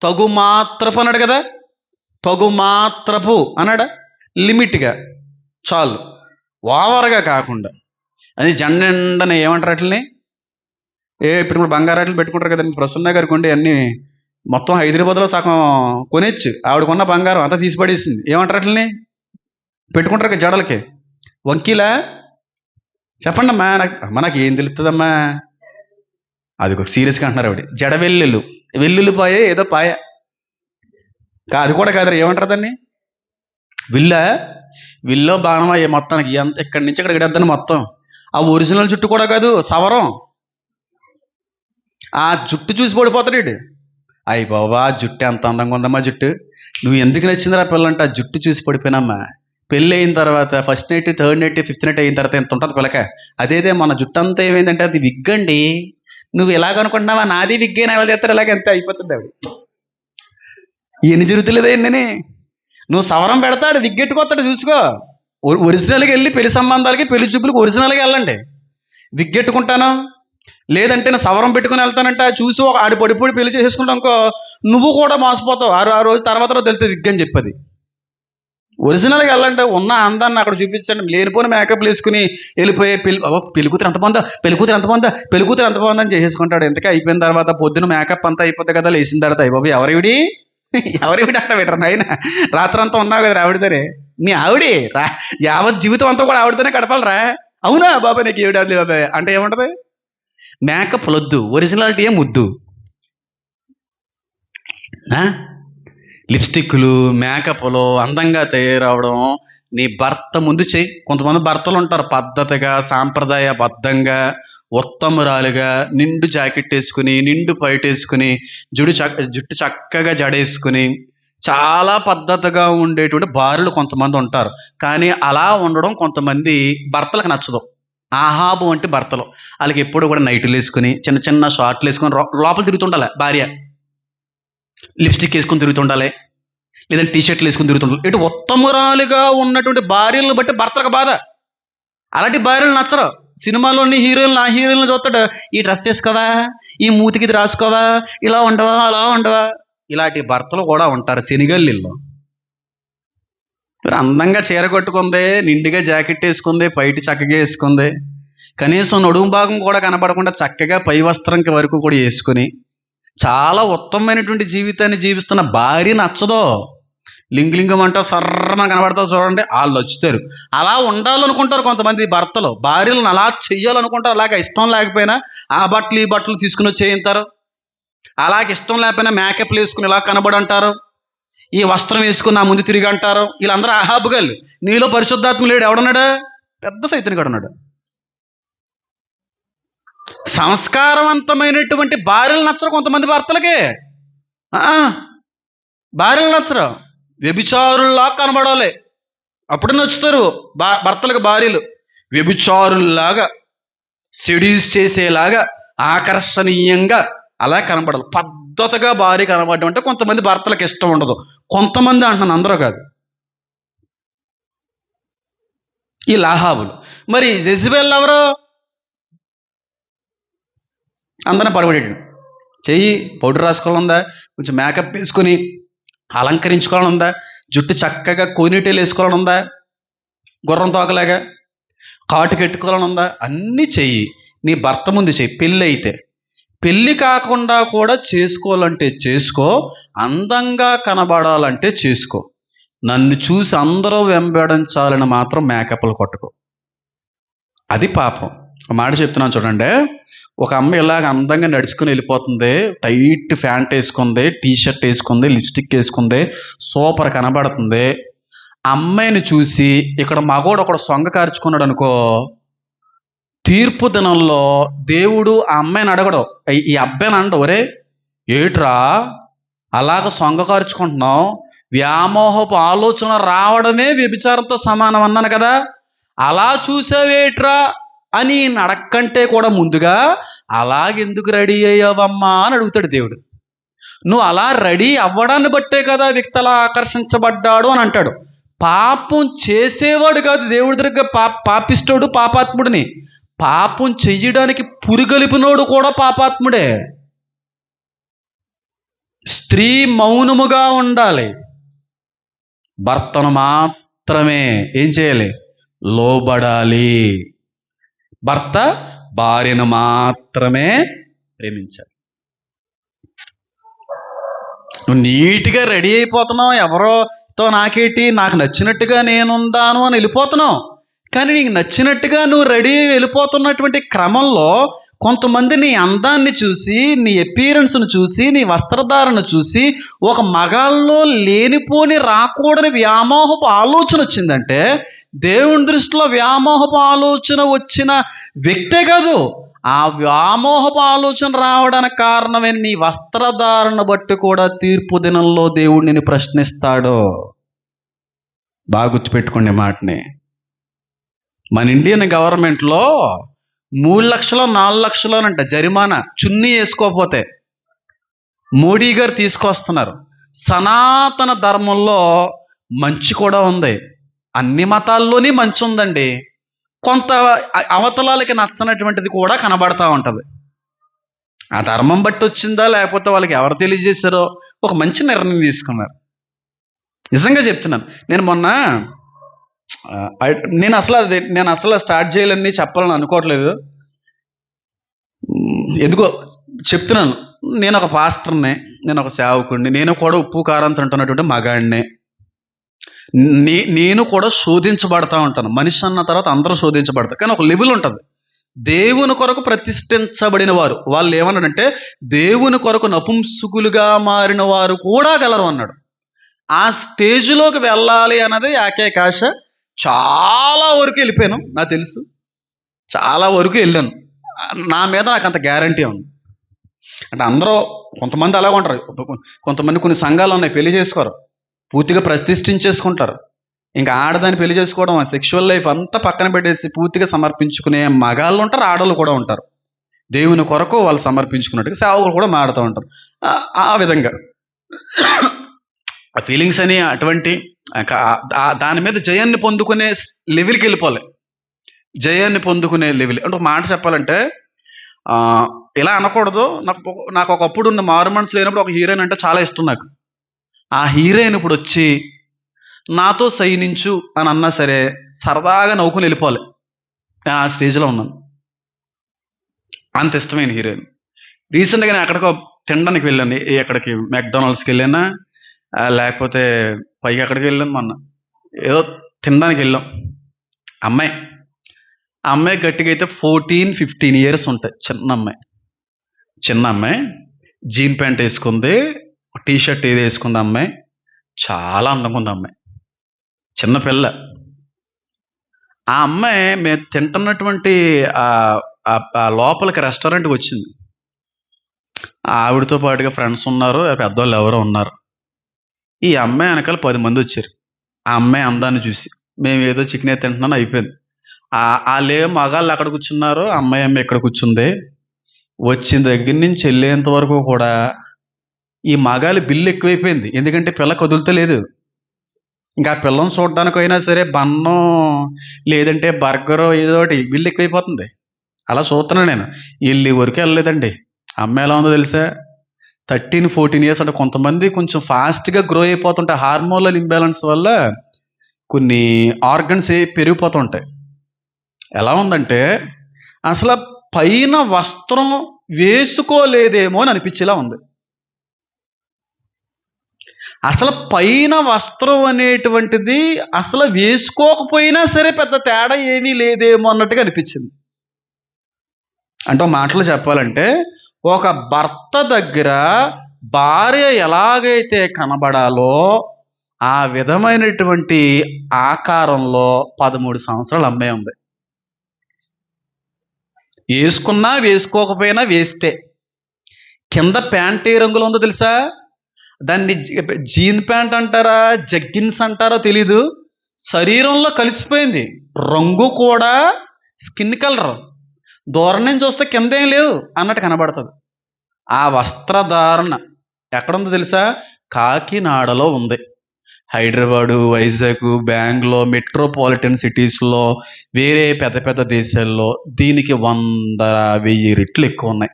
తగుమాత్రపు అన్నాడు కదా, తగుమాత్రపు అన్నాడా, లిమిట్గా చాలు, ఓవర్గా కాకుండా. అది జెండని ఏమంటారు అట్లని, ఇప్పుడు బంగారాట్లు పెట్టుకుంటారు కదా. ప్రసన్న గారికి ఉండే అన్ని మొత్తం హైదరాబాద్లో సగం కొనేచ్చు, ఆవిడకున్న బంగారం అంతా తీసి పడేసింది. ఏమంటారు అట్లని పెట్టుకుంటారు కదా జడలకి, వంకీలా చెప్పండి అమ్మా. నాకు ఏం తెలుస్తుందమ్మా, అది ఒక సీరియస్గా అంటున్నారు ఆవిడ. జడ వెల్లుల్లి పాయ, ఏదో పాయ, అది కూడా కాదు, ఏమంటారు దాన్ని, విల్లో బాణం అయ్యే మొత్తానికి ఎంత ఇక్కడి నుంచి ఇక్కడ గడద్దని మొత్తం. ఆ ఒరిజినల్ జుట్టు కూడా కాదు, సవరం. ఆ జుట్టు చూసి పడిపోతాడు. అయ్యి బాబా, జుట్టు ఎంత అందంగా ఉందమ్మా జుట్టు, నువ్వు ఎందుకు నచ్చిందిరా పిల్లంటే ఆ జుట్టు చూసి పడిపోయినమ్మా. పెళ్ళి అయిన తర్వాత first night, third night, fifth night అయిన తర్వాత ఎంత ఉంటుంది పిల్లక. అదైతే మన జుట్టు అంతా ఏమైందంటే అది విగ్గండి, నువ్వు ఎలాగనుకుంటున్నావా, నాది విగ్గే, నా వాళ్ళు చేస్తారు, ఇలాగ ఎంత అయిపోతుంది ఆవిడ. ఎన్ని జరుగుతులేదు ఏంటని, నువ్వు సవరం పెడతాడు, విగ్గెట్టుకొస్తాడు చూసుకో. ఒరిజినల్గా వెళ్ళి పెళ్లి సంబంధాలకి, పెళ్లి చూపులకు ఒరిజినల్గా వెళ్ళండి. విగ్గెట్టుకుంటాను, లేదంటే నేను సవరం పెట్టుకుని వెళ్తానంటే చూసి ఆడి పొడి పెళ్లి చేసేసుకుంటాం అనుకో, నువ్వు కూడా మోసపోతావు. ఆ రోజు తర్వాత తెలుస్తుంది విగ్గని చెప్పది. ఒరిజినల్గా వెళ్ళంటే ఉన్న అందాన్ని అక్కడ చూపించండి. లేనిపోయిన మేకప్లు వేసుకుని వెళ్ళిపోయే పెళ్ళికూతురు ఎంత బాగుందా అని చేసేసుకుంటాడు. ఎంతకే అయిపోయిన తర్వాత పొద్దున మేకప్ అంతా అయిపోతుంది కదా, లేచిన తర్వాత అయిపోయి ఎవరివిడి అంట పెట్టరు ఆయన. రాత్రంతా ఉన్నావు కదా ఆవిడ, సరే నీ ఆవిడే యావత్ జీవితం అంతా కూడా ఆవిడతోనే గడపాలరా. అవునా బాబాయ్, నీకు ఏవిడ బాబాయ్ అంటే ఏముంటది, మేకప్ వద్దు, ఒరిజినాలిటీ ఏ ముద్దు. లిప్స్టిక్లు, మేకప్లు, అందంగా తయారవడం నీ భర్త ముందు చెయ్యి. కొంతమంది భర్తలు ఉంటారు పద్ధతిగా, సాంప్రదాయబద్ధంగా, ఉత్తమురాలుగా, నిండు జాకెట్ వేసుకుని, నిండు పైట వేసుకుని, జుట్టు చక్కగా జడేసుకుని చాలా పద్ధతిగా ఉండేటువంటి భార్యలు కొంతమంది ఉంటారు. కానీ అలా ఉండడం కొంతమంది భర్తలకు నచ్చదు. ఆహాబు వంటి భర్తలు, వాళ్ళకి ఎప్పుడు కూడా నైట్లు వేసుకుని, చిన్న చిన్న షార్ట్లు వేసుకొని లోపల తిరుగుతుండాలి భార్య. లిప్స్టిక్ వేసుకుని తిరుగుతుండాలి, లేదంటే టీషర్ట్లు వేసుకుని తిరుగుతుండాలి. ఇటు ఉత్తమురాలుగా ఉన్నటువంటి భార్యలను బట్టి భర్తలకు బాధ. అలాంటి భార్యలు నచ్చరు. సినిమాలోని హీరోయిన్లు, ఆ హీరోయిన్లు చూస్తాడు, ఈ డ్రెస్ వేసుకోవా, ఈ మూతికి ఇది రాసుకోవా, ఇలా ఉండవా, అలా ఉండవా. ఇలాంటి భర్తలు కూడా ఉంటారు శనిగల్లిల్లో. మరి అందంగా చీర కట్టుకుంది, నిండుగా జాకెట్ వేసుకుంది, పైటి చక్కగా వేసుకుంది, కనీసం నడుము భాగం కూడా కనపడకుండా చక్కగా పై వస్త్రం వరకు కూడా వేసుకుని చాలా ఉత్తమమైనటువంటి జీవితాన్ని జీవిస్తున్న భార్య నచ్చదో. లింగలింగం అంటా సర్రమని కనబడతారు చూడండి, వాళ్ళు వచ్చుతారు. అలా ఉండాలనుకుంటారు కొంతమంది భర్తలు, భార్యలను అలా చెయ్యాలనుకుంటారు. అలాగే ఇష్టం లేకపోయినా ఆ బట్టలు ఈ బట్టలు తీసుకుని వచ్చేయంటారు. అలాగే ఇష్టం లేకపోయినా మేకప్లు వేసుకుని ఇలా కనబడి అంటారు, ఈ వస్త్రం వేసుకుని నా ముందు తిరిగి అంటారు. వీళ్ళందరూ అహాబుగాళ్ళు. నీలో పరిశుద్ధాత్మ లేడు, ఎవడున్నాడు? పెద్ద సైతానుడు ఉన్నాడు. సంస్కారవంతమైనటువంటి భార్యలు నచ్చరు కొంతమంది భర్తలకి. భార్యలు నచ్చరు, వ్యభిచారుల్లా కనబడాలి అప్పుడు నచ్చుతారు భర్తలకు భార్యలు. వ్యభిచారుల్లాగా సెడ్యూస్ చేసేలాగా ఆకర్షణీయంగా అలా కనబడాలి. పద్ధతిగా భార్య కనబడడం అంటే కొంతమంది భర్తలకు ఇష్టం ఉండదు. కొంతమంది అంటున్నాను, అందరూ కాదు. ఈ లాహాబులు. మరి జెజబెల్ ఎవరు? అందరిని పడబడేడు. చెయ్యి పౌడర్ రాసుకోవాలందా, కొంచెం మేకప్ వేసుకొని అలంకరించుకోవాలనుందా, జుట్టు చక్కగా కోనీటేలు వేసుకోవాలనుందా, గుర్రం తోకలాగా కాటు కట్టుకోవాలనుందా, అన్నీ చెయ్యి. నీ భర్త ముందు చెయ్యి. పెళ్ళి అయితే పెళ్ళి కాకుండా కూడా చేసుకోవాలంటే చేసుకో, అందంగా కనబడాలంటే చేసుకో. నన్ను చూసి అందరూ వెంబడించాలని మాత్రం మేకప్లు కొట్టుకో, అది పాపం. ఒక మాట చెప్తున్నాను చూడండి. ఒక అమ్మాయి ఇలాగ అందంగా నడుచుకుని వెళ్ళిపోతుంది, టైట్ ప్యాంట్ వేసుకుంది, టీ షర్ట్ వేసుకుంది, లిప్స్టిక్ వేసుకుంది, సూపర్ కనబడుతుంది. అమ్మాయిని చూసి ఇక్కడ మగోడు ఒకడు సొంగ కార్చుకున్నాడు అనుకో, తీర్పు దినంలో దేవుడు ఆ అమ్మాయిని అడగడు, ఈ అబ్బాయిని అండ, ఒరే ఏట్రా అలాగ సొంగ కార్చుకుంటున్నావు, వ్యామోహపు ఆలోచన రావడమే వ్యభిచారంతో సమానం అన్నాను కదా, అలా చూసావేట్రా అని అడక్కంటే కూడా ముందుగా అలాగెందుకు రెడీ అయ్యావమ్మా అని అడుగుతాడు దేవుడు. నువ్వు అలా రెడీ అవ్వడాన్ని బట్టే కదా వ్యక్తి అలా ఆకర్షించబడ్డాడు అని అంటాడు. పాపం చేసేవాడు కాదు దేవుడి దగ్గర పాపిస్తాడు పాపాత్ముడిని. పాపం చెయ్యడానికి పురిగలిపినోడు కూడా పాపాత్ముడే. స్త్రీ మౌనముగా ఉండాలి, భర్తను మాత్రమే ఏం చేయాలి? లోబడాలి. భర్త భార్యను మాత్రమే ప్రేమించాలి. నువ్వు నీట్గా రెడీ అయిపోతున్నావు, ఎవరోతో నాకేంటి, నాకు నచ్చినట్టుగా నేనుందాను అని వెళ్ళిపోతున్నావు. కానీ నీకు నచ్చినట్టుగా నువ్వు రెడీ వెళ్ళిపోతున్నటువంటి క్రమంలో కొంతమంది నీ అందాన్ని చూసి, నీ అపీరెన్స్ను చూసి, నీ వస్త్రధారణ చూసి ఒక మగాళ్ళలో లేనిపోని రాకూడని వ్యామోహపు ఆలోచన వచ్చిందంటే, దేవుని దృష్టిలో వ్యామోహపు ఆలోచన వచ్చిన వ్యక్తే కాదు, ఆ వ్యామోహపు ఆలోచన రావడానికి కారణమైన నీ వస్త్రధారణ బట్టి కూడా తీర్పు దినంలో దేవుడు నిన్ను ప్రశ్నిస్తాడు. బాగా గుర్తుపెట్టుకోండి మాటని. మన ఇండియన్ గవర్నమెంట్లో 3 లక్షలు 4 లక్షలు అంట జరిమానా చున్నీ వేసుకోకపోతే. మోడీ గారు తీసుకొస్తున్నారు. సనాతన ధర్మంలో మంచి కూడా ఉంది, అన్ని మతాల్లోని మంచి ఉందండి. కొంత అవతలాలకి నచ్చనటువంటిది కూడా కనబడతా ఉంటుంది. ఆ ధర్మం బట్టి వచ్చిందా లేకపోతే వాళ్ళకి ఎవరు తెలియజేశారో ఒక మంచి నిర్ణయం తీసుకున్నారు. నిజంగా చెప్తున్నాను. నేను అసలు స్టార్ట్ చేయాలని చెప్పాలని అనుకోవట్లేదు, ఎందుకో చెప్తున్నాను. నేను ఒక పాస్టర్ని, నేను ఒక సేవకుడిని, నేను కూడా ఉప్పు కారం తింటున్నటువంటి మగాడిని. నేను కూడా శోధించబడతా ఉంటాను. మనిషి అన్న తర్వాత అందరూ శోధించబడతారు, కానీ ఒక లెవెల్ ఉంటుంది. దేవుని కొరకు ప్రతిష్ఠించబడిన వారు, వాళ్ళు ఏమన్నాడంటే దేవుని కొరకు నపుంసకులుగా మారిన వారు కూడా గలరు అన్నాడు. ఆ స్టేజ్లోకి వెళ్ళాలి అన్నది ఏకైకాశ. చాలా వరకు వెళ్ళిపోయాను, నాకు తెలుసు, చాలా వరకు వెళ్ళాను. నా మీద నాకు అంత గ్యారంటీ ఉంది. అంటే అందరూ కొంతమంది అలాగ ఉంటారు. కొంతమంది కొన్ని సంఘాలు ఉన్నాయి, పెళ్లి చేసుకోరు, పూర్తిగా ప్రతిష్ఠించేసుకుంటారు. ఇంకా ఆడదాన్ని పెళ్లి చేసుకోవడం, సెక్షువల్ లైఫ్ అంతా పక్కన పెట్టేసి పూర్తిగా సమర్పించుకునే మగాళ్ళు ఉంటారు, ఆడవాళ్ళు కూడా ఉంటారు. దేవుని కొరకు వాళ్ళు సమర్పించుకున్నట్టుగా సేవకులు కూడా మాడుతూ ఉంటారు. ఆ విధంగా ఆ ఫీలింగ్స్ అని అటువంటి దాని మీద జయాన్ని పొందుకునే లెవెల్కి వెళ్ళిపోవాలి. జయాన్ని పొందుకునే లెవెల్ అంటే ఒక మాట చెప్పాలంటే, ఇలా అనకూడదు. నాకు ఒకప్పుడు ఉన్న మారు మనసు లేనప్పుడు ఒక హీరోయిన్ అంటే చాలా ఇష్టం నాకు. ఆ హీరోయిన్ ఇప్పుడు వచ్చి నాతో సైనించు అని అన్నా సరే సరదాగా నవ్వుకుని వెళ్ళిపోవాలి. నేను ఆ స్టేజ్లో ఉన్నాను. అంత ఇష్టమైన హీరోయిన్. రీసెంట్గా నేను ఎక్కడికో తినడానికి వెళ్ళాను. ఎక్కడికి మెక్డొనాల్డ్స్కి వెళ్ళానా లేకపోతే పైకి ఎక్కడికి వెళ్ళాను మొన్న, ఏదో తినడానికి వెళ్ళాం. అమ్మాయి ఆ అమ్మాయి గట్టిగా అయితే 14-15 ఇయర్స్ ఉంటాయి. చిన్న అమ్మాయి జీన్ ప్యాంట్ వేసుకుంది, టీ షర్ట్ ఏది వేసుకుంది. అమ్మాయి చాలా అందంగా ఉంది. అమ్మాయి చిన్న పిల్ల. ఆ అమ్మాయి మేము తింటున్నటువంటి ఆ లోపలికి రెస్టారెంట్కి వచ్చింది. ఆవిడతో పాటుగా ఫ్రెండ్స్ ఉన్నారు, పెద్దవాళ్ళు ఎవరో ఉన్నారు. ఈ అమ్మాయి వెనకాల 10 మంది వచ్చారు. ఆ అమ్మాయి అందాన్ని చూసి మేము ఏదో చికెన్ తింటున్నాను అయిపోయింది. వాళ్ళే మగాళ్ళు అక్కడ కూర్చున్నారు, అమ్మాయి ఇక్కడ కూర్చుంది. వచ్చిన దగ్గర నుంచి వెళ్ళేంత వరకు కూడా ఈ మగాలి బిల్లు ఎక్కువైపోయింది. ఎందుకంటే పిల్ల కదులుతలేదు. ఇంకా ఆ పిల్లని చూడడానికి అయినా సరే బన్నం లేదంటే బర్గర్ ఏదో ఒకటి బిల్లు ఎక్కువైపోతుంది. అలా చూస్తున్నాను నేను. వెళ్ళి వరకు వెళ్ళలేదండి. అమ్మాయి ఎలా ఉందో తెలుసా? 13-14 ఇయర్స్. అంటే కొంతమంది కొంచెం ఫాస్ట్గా గ్రో అయిపోతుంటాయి. హార్మోనల్ ఇంబ్యాలెన్స్ వల్ల కొన్ని ఆర్గన్స్ పెరిగిపోతుంటాయి. ఎలా ఉందంటే అసలు పైన వస్త్రం వేసుకోలేదేమో అని అనిపించేలా ఉంది. అసలు పైన వస్త్రం అనేటువంటిది అసలు వేసుకోకపోయినా సరే పెద్ద తేడా ఏమీ లేదేమో అన్నట్టుగా అనిపించింది. అంటే మాటలు చెప్పాలంటే ఒక భర్త దగ్గర భార్య ఎలాగైతే కనబడాలో ఆ విధమైనటువంటి ఆకారంలో 13 సంవత్సరాలు అమ్మాయి ఉంది. వేసుకున్నా వేసుకోకపోయినా వేస్తే. కింద ప్యాంట్ ఏ రంగులో ఉందో తెలుసా? దాన్ని జీన్ ప్యాంట్ అంటారా జగ్గిన్స్ అంటారో తెలీదు. శరీరంలో కలిసిపోయింది. రంగు కూడా స్కిన్ కలర్. దూరం నుంచి చూస్తే కింద ఏం లేవు అన్నట్టు కనబడుతుంది. ఆ వస్త్రధారణ ఎక్కడుందో తెలుసా? కాకినాడలో ఉంది. హైదరాబాదు, వైజాగ్, బెంగళూరు మెట్రోపాలిటన్ సిటీస్లో, వేరే పెద్ద పెద్ద దేశాల్లో దీనికి 100-1000 రెట్లు ఎక్కువ ఉన్నాయి.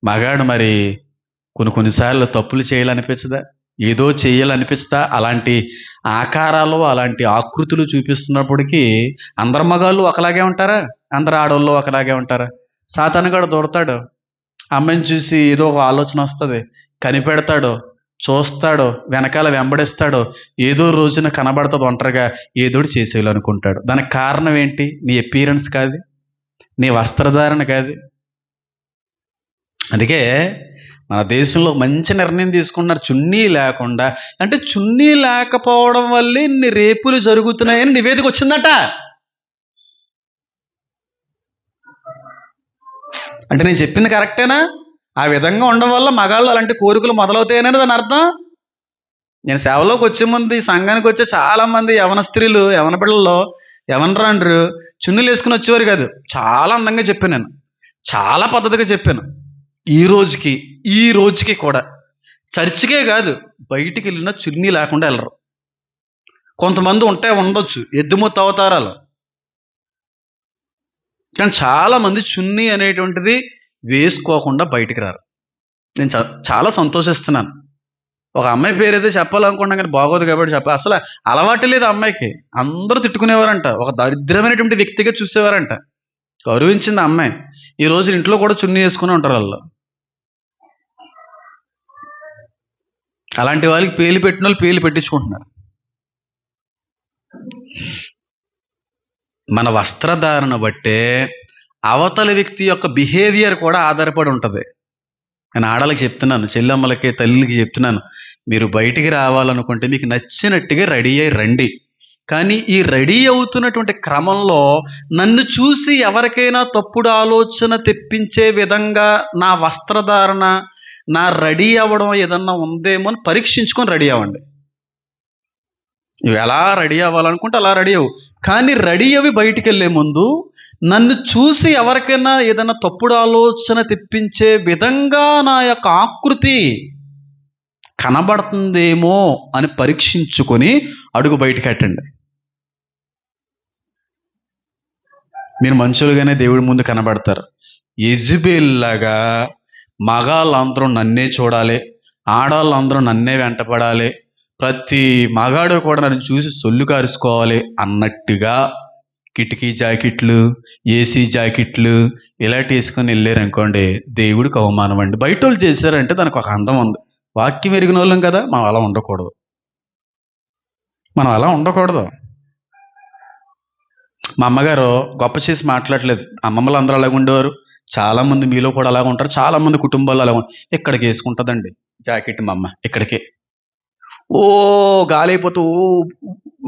మగాడు మరి కొన్నిసార్లు తప్పులు చేయాలనిపించదా? ఏదో చేయాలనిపిస్తా? అలాంటి ఆకారాలు అలాంటి ఆకృతులు చూపిస్తున్నప్పటికీ అందరు మగాళ్ళు ఒకలాగే ఉంటారా? అందరు ఆడవాళ్ళు ఒకలాగే ఉంటారా? సాతానుగాడు దూడతాడు. అమ్మాయిని చూసి ఏదో ఒక ఆలోచన వస్తుంది, కనిపెడతాడు, చూస్తాడు, వెనకాల వెంబడిస్తాడు. ఏదో రోజున కనబడుతుంది ఒంటరిగా, ఏదోటి చేసేయాలనుకుంటాడు. దానికి కారణం ఏంటి? నీ అపీరెన్స్ కాదు, నీ వస్త్రధారణ కాదు. అందుకే మన దేశంలో మంచి నిర్ణయం తీసుకున్నారు, చున్నీ లేకుండా. అంటే చున్నీ లేకపోవడం వల్లే ఇన్ని రేపులు జరుగుతున్నాయని నివేదిక వచ్చిందట. అంటే నేను చెప్పింది కరెక్టేనా? ఆ విధంగా ఉండడం వల్ల మగాళ్ళు అలాంటి కోరికలు మొదలవుతాయనేది దాని అర్థం. నేను సేవలోకి వచ్చే ముందు ఈ సంఘానికి వచ్చే చాలామంది యవన స్త్రీలు, యవన పిల్లలు, యవనరాండ్రు చున్నీలు వేసుకుని వచ్చేవారు కాదు. చాలా అందంగా చెప్పాను నేను, చాలా పద్ధతిగా చెప్పాను. ఈ రోజుకి కూడా చర్చికే కాదు, బయటికి వెళ్ళినా చున్నీ లేకుండా వెళ్ళరు. కొంతమంది ఉండొచ్చు ఎద్దుమొత్త అవతారాలు, కానీ చాలామంది చున్నీ అనేటువంటిది వేసుకోకుండా బయటికి రారు. నేను చాలా సంతోషిస్తున్నాను. ఒక అమ్మాయి పేరు అయితే చెప్పాలనుకుంటున్నాను కానీ బాగోదు కాబట్టి అసలు అలవాటు లేదు అమ్మాయికి. అందరూ తిట్టుకునేవారంట, ఒక దరిద్రమైనటువంటి వ్యక్తిగా చూసేవారంట. గౌరవించింది అమ్మాయి. ఈ రోజు ఇంట్లో కూడా చున్నీ వేసుకుని ఉంటారు వాళ్ళు. అలాంటి వాళ్ళకి పేలు పెట్టిన వాళ్ళు పేలు పెట్టించుకుంటున్నారు. మన వస్త్రధారణ బట్టే అవతల వ్యక్తి యొక్క బిహేవియర్ కూడా ఆధారపడి ఉంటుంది. నేను ఆడలకి చెప్తున్నాను, చెల్లెమ్మలకి, తల్లికి చెప్తున్నాను, మీరు బయటికి రావాలనుకుంటే మీకు నచ్చినట్టుగా రెడీ అయ్యి రండి. కానీ ఈ రెడీ అవుతున్నటువంటి క్రమంలో నన్ను చూసి ఎవరికైనా తప్పుడు ఆలోచన తెప్పించే విధంగా నా వస్త్రధారణ, నా రెడీ అవ్వడం ఏదన్నా ఉందేమో అని పరీక్షించుకొని రెడీ అవ్వండి. నువ్వు ఎలా రెడీ అవ్వాలనుకుంటే అలా రెడీ అవ్వు. కానీ రెడీ అవి బయటికి వెళ్ళే ముందు నన్ను చూసి ఎవరికైనా ఏదైనా తప్పుడు ఆలోచన తెప్పించే విధంగా నా యొక్క ఆకృతి కనబడుతుందేమో అని పరీక్షించుకొని అడుగు బయటికి పెట్టండి. మీరు మంచులుగానే దేవుడి ముందు కనబడతారు. యెజబెల్లాగా మగాళ్ళందరూ నన్నే చూడాలి, ఆడవాళ్ళందరూ నన్నే వెంటపడాలి, ప్రతి మగాడు కూడా నన్ను చూసి సొల్లు కారుసుకోవాలి అన్నట్టుగా కిటికీ జాకెట్లు, ఏసీ జాకెట్లు ఇలాంటి వేసుకొని వెళ్ళారు అనుకోండి, దేవుడికి అవమానం అండి. బయట వాళ్ళు చేశారంటే దానికి ఒక అందం ఉంది. వాక్యం ఎరిగిన వాళ్ళం కదా, మనం అలా ఉండకూడదు. మనం అలా ఉండకూడదు. మా అమ్మగారు గొప్ప చేసి మాట్లాడలేదు. అమ్మమ్మలు అందరూ అలాగ ఉండేవారు. చాలామంది మీలో కూడా అలాగ ఉంటారు. చాలామంది కుటుంబాల్లో అలాగ ఇక్కడికి వేసుకుంటుందండి జాకెట్. మా అమ్మ ఇక్కడికే ఓ గాలి అయిపోతూ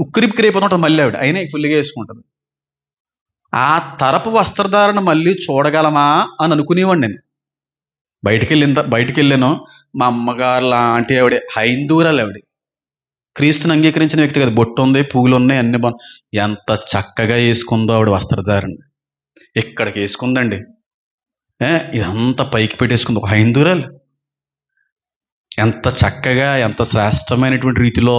ఉక్కిరిక్కిరైపోతూ ఉంటుంది మళ్ళీ ఆవిడ, అయినా ఫుల్గా వేసుకుంటుంది. ఆ తరపు వస్త్రధారణ మళ్ళీ చూడగలమా అని అనుకునేవాడిని నేను. బయటికి వెళ్ళాను. మా అమ్మగారు లాంటి ఆవిడ హైందూరాలు ఆవిడ, క్రీస్తుని అంగీకరించిన వ్యక్తి కదా, బొట్టు ఉంది, పువ్వులు ఉన్నాయి, అన్ని బాగు. ఎంత చక్కగా వేసుకుందో ఆవిడ వస్త్రధారణ. ఇక్కడికి వేసుకుందండి, ఇదంతా పైకి పెట్టేసుకుంది. ఒక హైందూరాలు ఎంత చక్కగా, ఎంత శ్రేష్టమైనటువంటి రీతిలో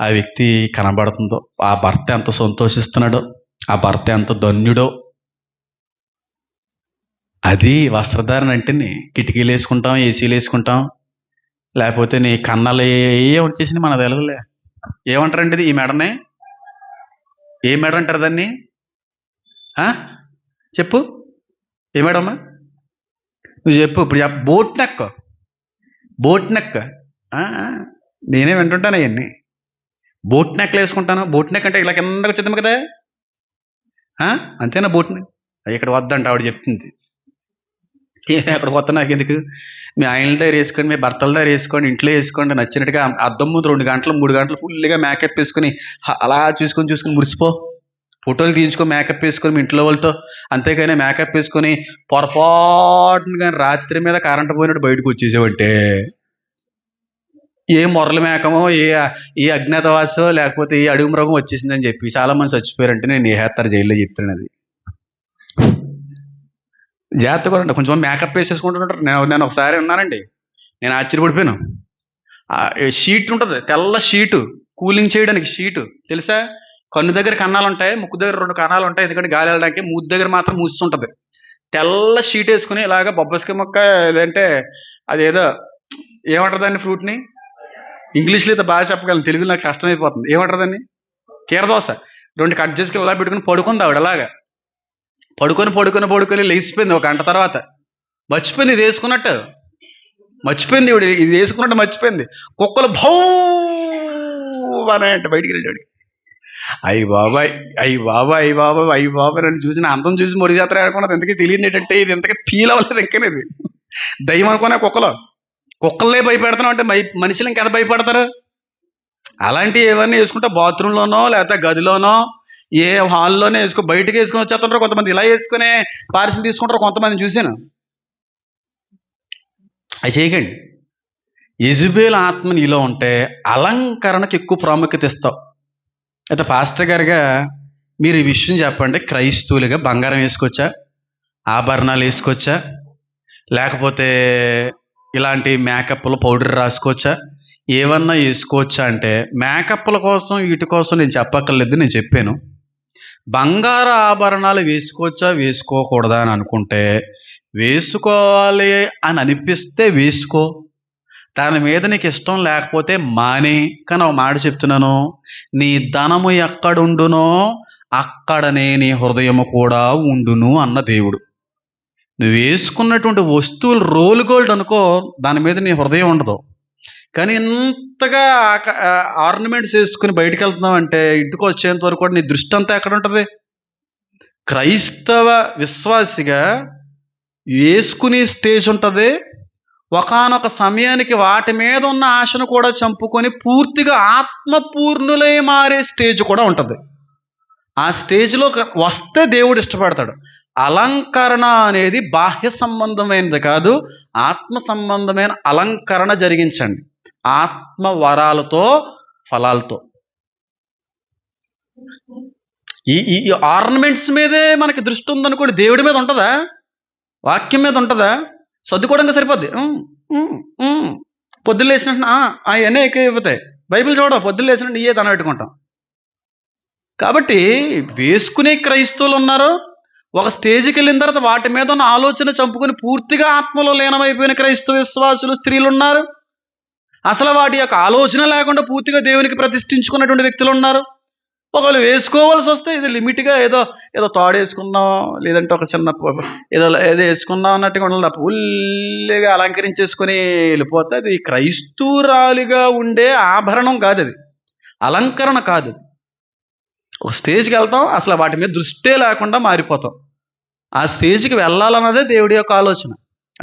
ఆ వ్యక్తి కనబడుతుందో, ఆ భర్త ఎంత సంతోషిస్తున్నాడో, ఆ భర్త ఎంత ధన్యుడో. అది వస్త్రధారణ అంటే. కిటికీలు వేసుకుంటాం, ఏసీలు వేసుకుంటాం, లేకపోతే నీ కన్నాలు ఏ వచ్చేసింది మన తెలదులే. ఏమంటారండి ఇది? ఈ మెడనే ఏ మెడ అంటారు దాన్ని? చెప్పు, ఏ మేడమ్మా? నువ్వు చెప్పు ఇప్పుడు. Boat neck, boat neck. నేనే వింటుంటాను అవన్నీ. బోట్ నెక్లు వేసుకుంటాను. బోట్ నెక్ అంటే ఇలా కిందకు వచ్చేద్దాం కదా, అంతేనా? బోట్ నెక్ ఇక్కడ వద్దంట ఆవిడ చెప్తుంది. అక్కడ వద్ద నాకు ఎందుకు? మీ ఆయనల దగ్గర వేసుకోండి, మీ భర్తల దగ్గర వేసుకోండి, ఇంట్లో వేసుకోండి, నచ్చినట్టుగా. అద్దం ముందు 2 గంటలు 3 గంటలు ఫుల్గా మేకప్ వేసుకుని అలా చూసుకొని మురిసిపో. ఫోటోలు తీయించుకో మేకప్ వేసుకొని మీ ఇంట్లో వాళ్ళతో. అంతేగాని మేకప్ వేసుకొని పొరపాటును కానీ రాత్రి మీద కరెంటు పోయినట్టు బయటకు వచ్చేసావంటే ఏ మొరల మేకమో, ఏ అజ్ఞాతవాసో, లేకపోతే ఏ అడుగు మృగం వచ్చేసిందని చెప్పి చాలా మంది చచ్చిపోయారంటే నేను ఏహేస్తారు జైల్లో చెప్తాను. అది జాగ్రత్త కూడా కొంచెం మేకప్ వేసేసుకుంటుంటారు. నేను ఒకసారి ఉన్నానండి, నేను ఆశ్చర్యపడిపోయాను. షీట్ ఉంటుంది, తెల్ల షీటు, కూలింగ్ చేయడానికి షీటు తెలుసా? కన్ను దగ్గర కన్నాలు ఉంటాయి, ముక్కు దగ్గర 2 కన్నాలు ఉంటాయి, ఎందుకంటే గాలి వెళ్ళడానికి. మూతి దగ్గర మాత్రం మూస్తుంటుంది. తెల్ల షీట్ వేసుకుని ఇలాగ బొబ్బస్కాయ మొక్క, లేదంటే అదేదో ఏమంటారు దాన్ని, ఫ్రూట్ని ఇంగ్లీష్లో అయితే బాగా చెప్పగలను, తెలుగులో నాకు కష్టమైపోతుంది. ఏమంటారు దాన్ని? కీరదోస 2 కట్ చేసుకుని ఇలా పెట్టుకుని పడుకుంది ఆవిడ. అలాగా పడుకొని లేచిపోయింది. 1 గంట తర్వాత మర్చిపోయింది ఇది వేసుకున్నట్టు. మర్చిపోయింది ఇవిడ ఇది వేసుకున్నట్టు మర్చిపోయింది. కుక్కలు భౌ అంటే బయటికి వెళ్ళాడు. అయ్యి బాబాయ్ నన్ను చూసిన అందం చూసి మొరి జాతర ఆడుకున్నది. ఎంతకీ తెలియదు ఏంటంటే ఇది ఎంతకీ ఫీల్ అవ్వలేదు. ఇంకనేది దయ్యం అనుకునే కుక్కలే భయపెడతాను అంటే మనుషులు ఇంకెంత భయపడతారు? అలాంటివి ఏవన్నీ వేసుకుంటే బాత్రూంలోనో లేకపోతే గదిలోనో ఏ హాల్లోనే బయటకు వేసుకొని వచ్చేస్తుంటారు. కొంతమంది ఇలా వేసుకునే పార్సిల్ తీసుకుంటారు, కొంతమంది చూశాను. అది చేయకండి. యెజబెల్ ఆత్మ నీలో ఉంటే అలంకరణకు ఎక్కువ ప్రాముఖ్యత ఇస్తావు. అయితే పాస్టర్ గారుగా మీరు ఈ విషయం చెప్పండి. క్రైస్తవులుగా బంగారం వేసుకోవచ్చా, ఆభరణాలు వేసుకోవచ్చా, లేకపోతే ఇలాంటి మేకప్లు పౌడర్ రాసుకోవచ్చా, ఏమన్నా వేసుకోవచ్చా అంటే మేకప్ల కోసం వీటి కోసం నేను చెప్పక్కర్లేదు. నేను చెప్పాను. బంగారు ఆభరణాలు వేసుకోవచ్చా వేసుకోకూడదా అని అనుకుంటే వేసుకోవాలి అని అనిపిస్తే వేసుకో. దాని మీద నీకు ఇష్టం లేకపోతే మానే. కానీ ఒక మాట చెప్తున్నాను, నీ ధనము ఎక్కడుండునో అక్కడనే నీ హృదయము కూడా ఉండును అన్న దేవుడు. నువ్వు వేసుకున్నటువంటి వస్తువులు రోల్ గోల్డ్ అనుకో, దాని మీద నీ హృదయం ఉండదు. కానీ ఇంతగా ఆర్నమెంట్స్ వేసుకుని బయటకు వెళ్తున్నావు అంటే ఇంటికి వచ్చేంత వరకు కూడా నీ దృష్టి అంతా ఎక్కడ ఉంటుంది? క్రైస్తవ విశ్వాసిగా వేసుకునే స్టేజ్ ఉంటుంది. ఒకానొక సమయానికి వాటి మీద ఉన్న ఆశను కూడా చంపుకొని పూర్తిగా ఆత్మపూర్ణులై మారే స్టేజ్ కూడా ఉంటుంది. ఆ స్టేజ్లో వస్తే దేవుడు ఇష్టపడతాడు. అలంకరణ అనేది బాహ్య సంబంధమైనది కాదు, ఆత్మ సంబంధమైన అలంకరణ జరిగించండి. ఆత్మ వరాలతో, ఫలాలతో. ఈ ఆర్నమెంట్స్ మీదే మనకి దృష్టి ఉందనుకోండి, దేవుడి మీద ఉంటుందా? వాక్యం మీద ఉంటుందా? సర్దుకోవడంగా సరిపోద్ది. పొద్దున్న లేచినట్టు అవన్నీ ఎక్కువైపోతాయి. బైబిల్ చూడ పొద్దున్న లేచినట్టు ఇయే తన పెట్టుకుంటాం. కాబట్టి వేసుకునే క్రైస్తవులు ఉన్నారు, ఒక స్టేజ్కి వెళ్ళిన తర్వాత వాటి మీద ఉన్న ఆలోచన చంపుకొని పూర్తిగా ఆత్మలో లీనమైపోయిన క్రైస్తవ విశ్వాసులు స్త్రీలు ఉన్నారు. అసలు వాటి యొక్క ఆలోచన లేకుండా పూర్తిగా దేవునికి ప్రతిష్ఠించుకున్నటువంటి వ్యక్తులు ఉన్నారు. ఒకవేళ వేసుకోవాల్సి వస్తే ఇది లిమిట్గా ఏదో ఏదో తాడు వేసుకుందాం, లేదంటే ఒక చిన్న ఏదో వేసుకుందాం అన్నట్టుగా ఉండాలి తప్ప ఉల్లిగా అలంకరించేసుకొని వెళ్ళిపోతే అది క్రైస్తవురాలిగా ఉండే ఆభరణం కాదు, అది అలంకరణ కాదు. ఒక స్టేజ్కి వెళ్తాం, అసలు వాటి మీద దృష్టే లేకుండా మారిపోతాం. ఆ స్టేజ్కి వెళ్ళాలన్నదే దేవుడి యొక్క ఆలోచన.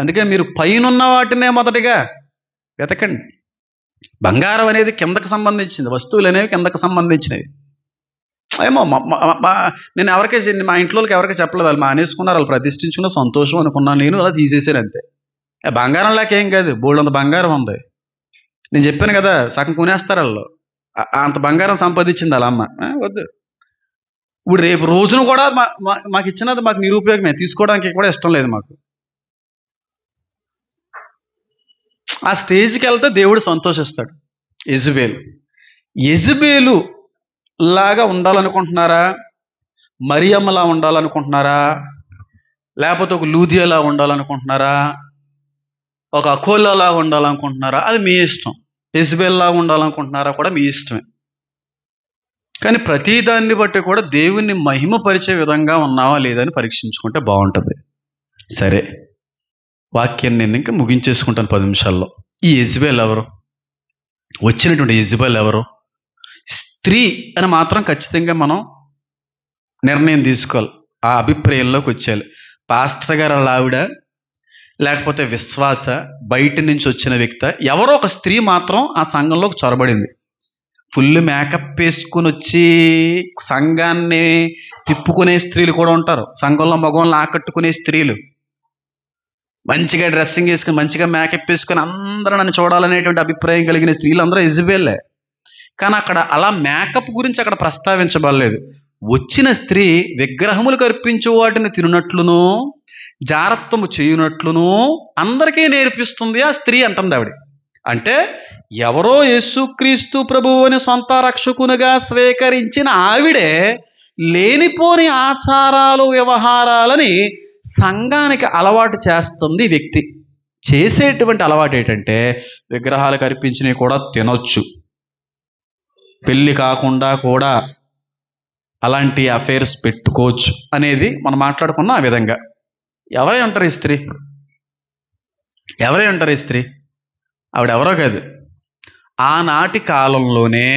అందుకే మీరు పైనున్న వాటినే మొదటిగా వెతకండి. బంగారం అనేది కిందకు సంబంధించింది, వస్తువులు అనేవి కిందకు సంబంధించినవి. ఏమో నేను మా ఇంట్లోకి ఎవరికి చెప్పలేదు, వాళ్ళు మానేసుకున్నారు, వాళ్ళు ప్రతిష్ఠించుకున్న సంతోషం అనుకున్నాను, నేను అలా తీసేసాను అంతే. బంగారం లాకేం కాదు, బోల్డంత బంగారం ఉంది. నేను చెప్పాను కదా, సగం కొనేస్తారు వాళ్ళు, అంత బంగారం సంపాదించింది వాళ్ళ అమ్మ. వద్దు. ఇప్పుడు రేపు రోజును కూడా మాకు ఇచ్చినది మాకు నిరుపయోగమే, తీసుకోవడానికి కూడా ఇష్టం లేదు మాకు. ఆ స్టేజ్కి వెళ్తే దేవుడు సంతోషిస్తాడు. యెజబేలు లాగా ఉండాలనుకుంటున్నారా? మరియమ్మలా ఉండాలనుకుంటున్నారా? లేకపోతే ఒక లూదియాలా ఉండాలనుకుంటున్నారా? ఒక అకోలాలా ఉండాలనుకుంటున్నారా? అది మీ ఇష్టం. యెజబేల్లా ఉండాలనుకుంటున్నారా కూడా మీ ఇష్టమే. కానీ ప్రతిదాన్ని బట్టి కూడా దేవుణ్ణి మహిమపరిచే విధంగా ఉన్నావా లేదని పరీక్షించుకుంటే బాగుంటుంది. సరే, వాక్యాన్ని నేను ఇంకా ముగించేసుకుంటాను 10 నిమిషాల్లో. ఈ యెజబేల్ ఎవరు? వచ్చినటువంటి యెజబేల్ ఎవరు? స్త్రీ అని మాత్రం ఖచ్చితంగా మనం నిర్ణయం తీసుకోవాలి, ఆ అభిప్రాయంలోకి వచ్చేయాలి. పాస్టర్ గారు ఆవిడ, లేకపోతే విశ్వాస, బయట నుంచి వచ్చిన వ్యక్తి, ఎవరో ఒక స్త్రీ మాత్రం ఆ సంఘంలోకి చొరబడింది. ఫుల్ మేకప్ వేసుకుని వచ్చి సంఘాన్ని తిప్పుకునే స్త్రీలు కూడా ఉంటారు. సంఘంలో మగవాళ్ళని ఆకట్టుకునే స్త్రీలు, మంచిగా డ్రెస్సింగ్ వేసుకుని మంచిగా మేకప్ వేసుకుని అందరూ నన్ను చూడాలనేటువంటి అభిప్రాయం కలిగిన స్త్రీలు అందరూ యెజబేలే. కానీ అక్కడ అలా మేకప్ గురించి అక్కడ ప్రస్తావించబడలేదు. వచ్చిన స్త్రీ విగ్రహములకు అర్పించు వాటిని తినట్లును జారత్వము చేయునట్లును అందరికీ నేర్పిస్తుంది ఆ స్త్రీ అంటుంది ఆవిడ. అంటే ఎవరో యేసుక్రీస్తు ప్రభువు అని సొంత రక్షకునిగా స్వీకరించిన ఆవిడే లేనిపోని ఆచారాలు వ్యవహారాలని సంఘానికి అలవాటు చేస్తుంది. వ్యక్తి చేసేటువంటి అలవాటు ఏంటంటే విగ్రహాలకు అర్పించినవి కూడా తినొచ్చు, పెళ్ళి కాకుండా కూడా అలాంటి అఫైర్స్ పెట్టుకోవచ్చు అనేది మనం మాట్లాడుకున్నాం. ఆ విధంగా ఎవరై ఉంటారు ఈ స్త్రీ? ఎవరై ఉంటారు ఈ స్త్రీ? ఆవిడ ఎవరో కాదు, ఆనాటి కాలంలోనే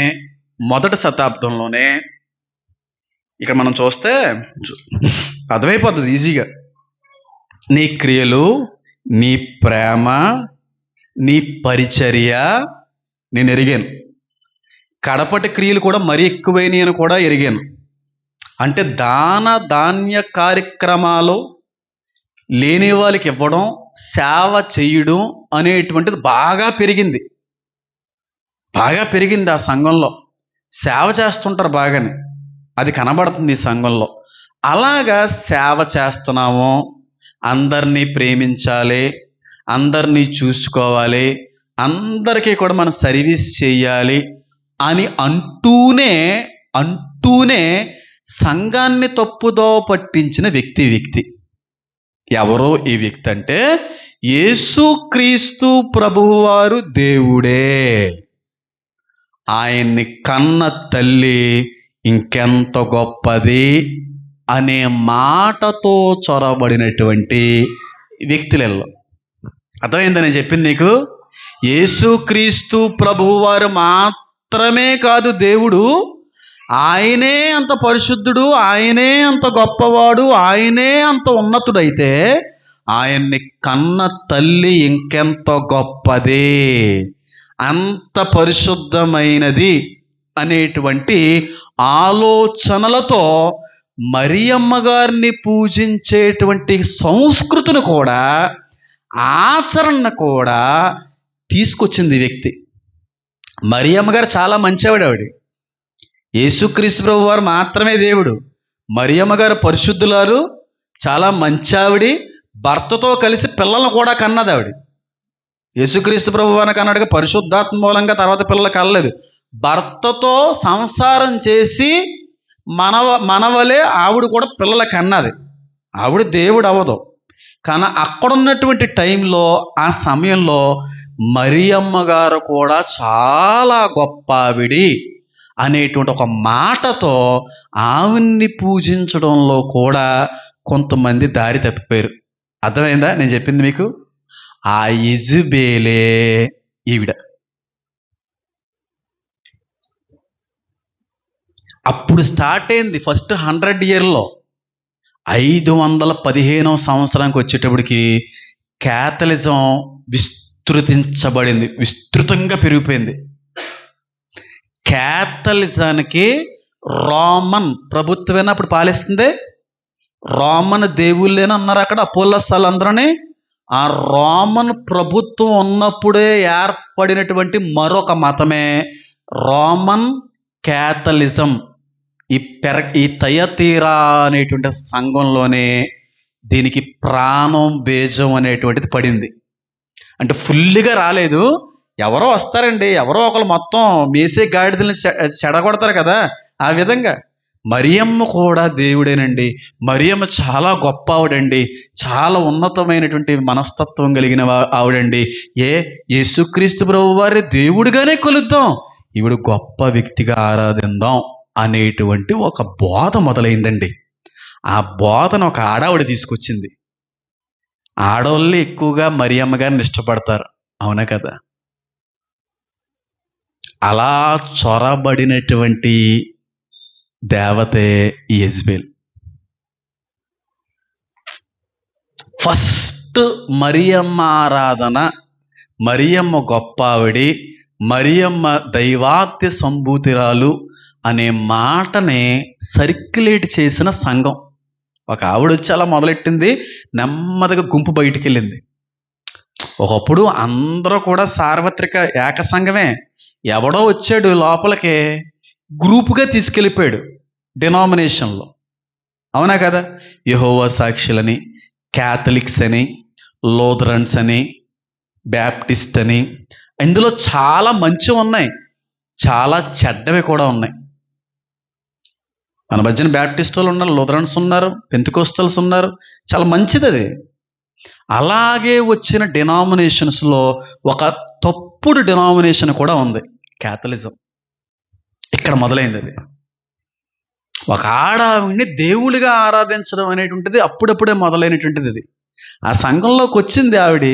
మొదటి శతాబ్దంలోనే, ఇక్కడ మనం చూస్తే అర్థమైపోతుంది ఈజీగా. నీ క్రియలు, నీ ప్రేమ, నీ పరిచర్య నేను ఎరిగాను. కడపటి క్రియలు కూడా మరీ ఎక్కువైనాయి అని కూడా ఎరిగాను. అంటే దాన ధాన్య కార్యక్రమాలు లేని వాళ్ళకి ఇవ్వడం, సేవ చేయడం అనేటువంటిది బాగా పెరిగింది. ఆ సంఘంలో సేవ చేస్తుంటారు బాగానే, అది కనబడుతుంది ఈ సంఘంలో. అలాగా సేవ చేస్తున్నాము, అందరినీ ప్రేమించాలి, అందరినీ చూసుకోవాలి, అందరికీ కూడా మనం సర్వీస్ చేయాలి అని అంటూనే సంఘాన్ని తప్పుదోవ పట్టించిన వ్యక్తి. ఎవరో ఈ వ్యక్తి అంటే యేసుక్రీస్తు ప్రభువారు దేవుడే. ఆయన్ని కన్న తల్లి ఇంకెంత గొప్పది అనే మాటతో చొరబడినటువంటి వ్యక్తులలో అర్థమైందని చెప్పింది నీకు. యేసుక్రీస్తు ప్రభువారు మాత్రమే కాదు దేవుడు, ఆయనే అంత పరిశుద్ధుడు, ఆయనే అంత గొప్పవాడు, ఆయనే అంత ఉన్నతుడైతే ఆయన్ని కన్న తల్లి ఇంకెంత గొప్పది, అంత పరిశుద్ధమైనది అనేటువంటి ఆలోచనలతో మరియమ్మ గారిని పూజించేటువంటి సంస్కృతిని కూడా, ఆచరణను కూడా తీసుకొచ్చింది వ్యక్తి. మరియమ్మ గారు చాలా మంచివాడు. ఆవిడ యేసుక్రీస్తు ప్రభు వారు మాత్రమే దేవుడు, మరియమ్మ గారు పరిశుద్ధులారు, చాలా మంచి ఆవిడ. భర్తతో కలిసి పిల్లలను కూడా కన్నది ఆవిడ. యేసుక్రీస్తు ప్రభు వారిని కన్నాడుగా పరిశుద్ధాత్మ మూలంగా, తర్వాత పిల్లలు కనలేదు. భర్తతో సంసారం చేసి మనవలే ఆవిడ కూడా పిల్లల కన్నది. ఆవిడ దేవుడు అవ్వదు. కానీ అక్కడున్నటువంటి టైంలో, ఆ సమయంలో మరియమ్మ గారు కూడా చాలా గొప్ప ఆవిడి అనేటువంటి ఒక మాటతో ఆవిడ్ని పూజించడంలో కూడా కొంతమంది దారి తప్పిపోయారు. అర్థమైందా నేను చెప్పింది మీకు? ఆ యెజబెలే ఈవిడ. అప్పుడు స్టార్ట్ అయింది ఫస్ట్ 100 ఇయర్లో. 515వ సంవత్సరానికి వచ్చేటప్పటికి క్యాథలిజం విస్తృతించబడింది, విస్తృతంగా పెరిగిపోయింది. క్యాథలిజానికి రోమన్ ప్రభుత్వమేనా అప్పుడు పాలిస్తుంది? రోమన్ దేవుళ్ళేనా అన్నారు అక్కడ అపోస్తలులు అందరూని. ఆ రోమన్ ప్రభుత్వం ఉన్నప్పుడే ఏర్పడినటువంటి మరొక మతమే రోమన్ క్యాథలిజం. ఈ తయతీరా అనేటువంటి సంఘంలోనే దీనికి ప్రాణం బీజం అనేటువంటిది పడింది. అంటే ఫుల్గా రాలేదు, ఎవరో వస్తారండి, ఎవరో ఒకరు మొత్తం మేసే గాడిదల్ని చెడగొడతారు కదా, ఆ విధంగా. మరియమ్మ కూడా దేవుడేనండి, మరియమ్మ చాలా గొప్ప ఆవిడండి, చాలా ఉన్నతమైనటువంటి మనస్తత్వం కలిగిన ఆవిడండి, యేసుక్రీస్తు ప్రభు వారి దేవుడిగానే కొలుద్దాం, ఈవిడ గొప్ప వ్యక్తిగా ఆరాధిద్దాం అనేటువంటి ఒక బోధ మొదలైందండి. ఆ బోధను ఒక ఆడావిడ తీసుకొచ్చింది. ఆడవాళ్ళు ఎక్కువగా మరియమ్మ గారిని ఇష్టపడతారు, అవునా కదా? అలా చొరబడినటువంటి దేవతే ఈ యెజబెల్. ఫస్ట్ మరియమ్మ ఆరాధన, మరియమ్మ గొప్ప ఆవిడి, మరియమ్మ దైవాత్య సంభూతిరాలు అనే మాటని సర్క్యులేట్ చేసిన సంఘం. ఒక ఆవిడ వచ్చి అలా మొదలెట్టింది, నెమ్మదిగా గుంపు బయటికి వెళ్ళింది. ఒకప్పుడు అందరూ కూడా సార్వత్రిక ఏక సంఘమే, ఎవడో వచ్చాడు లోపలికి గ్రూపుగా తీసుకెళ్ళిపోయాడు డినామినేషన్లో, అవునా కదా? యెహోవా సాక్షులని, క్యాథలిక్స్ అని, లూథరన్స్ అని, బ్యాప్టిస్ట్ అని. ఇందులో చాలా మంచివి ఉన్నాయి, చాలా చెడ్డవి కూడా ఉన్నాయి. మన మధ్యన బ్యాప్టిస్ట్ వాళ్ళు ఉన్నారు, లూథరన్స్ ఉన్నారు, పెంతెకోస్తల్స్ ఉన్నారు, చాలా మంచిది అది. అలాగే వచ్చిన డినామినేషన్స్లో ఒక తప్పుడు డినామినేషన్ కూడా ఉంది, క్యాథలిజం. ఇక్కడ మొదలైంది అది. ఒక ఆడావిని దేవుడిగా ఆరాధించడం అనేటువంటిది అప్పుడప్పుడే మొదలైనటువంటిది అది. ఆ సంఘంలోకి వచ్చింది ఆవిడ,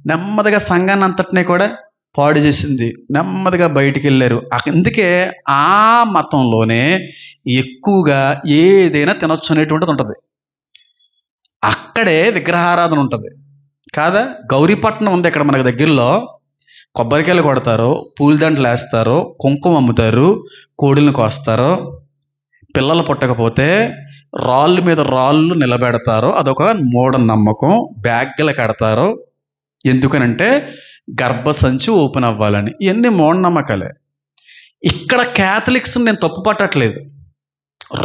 నెమ్మదిగా సంఘాన్ని అంతటినీ కూడా పాడు చేసింది, నెమ్మదిగా బయటికి వెళ్ళారు. అందుకే ఆ మతంలోనే ఎక్కువగా ఏదైనా తినొచ్చు అనేటువంటిది ఉంటుంది. అక్కడే విగ్రహారాధన ఉంటుంది కాదా? గౌరీపట్నం ఉంది ఇక్కడ మనకు దగ్గరలో. కొబ్బరికాయలు కొడతారు, పూలదండలు వేస్తారు, కుంకుమ అమ్ముతారు, కోడులను కోస్తారు. పిల్లలు పుట్టకపోతే రాళ్ళు మీద రాళ్ళు నిలబెడతారు, అదొక మూఢనమ్మకం. బ్యాగ్లు కడతారు, ఎందుకనంటే గర్భసంచి ఓపెన్ అవ్వాలని. ఇవన్నీ మూఢనమ్మకాలే. ఇక్కడ క్యాథలిక్స్ నేను తప్పు పట్టట్లేదు.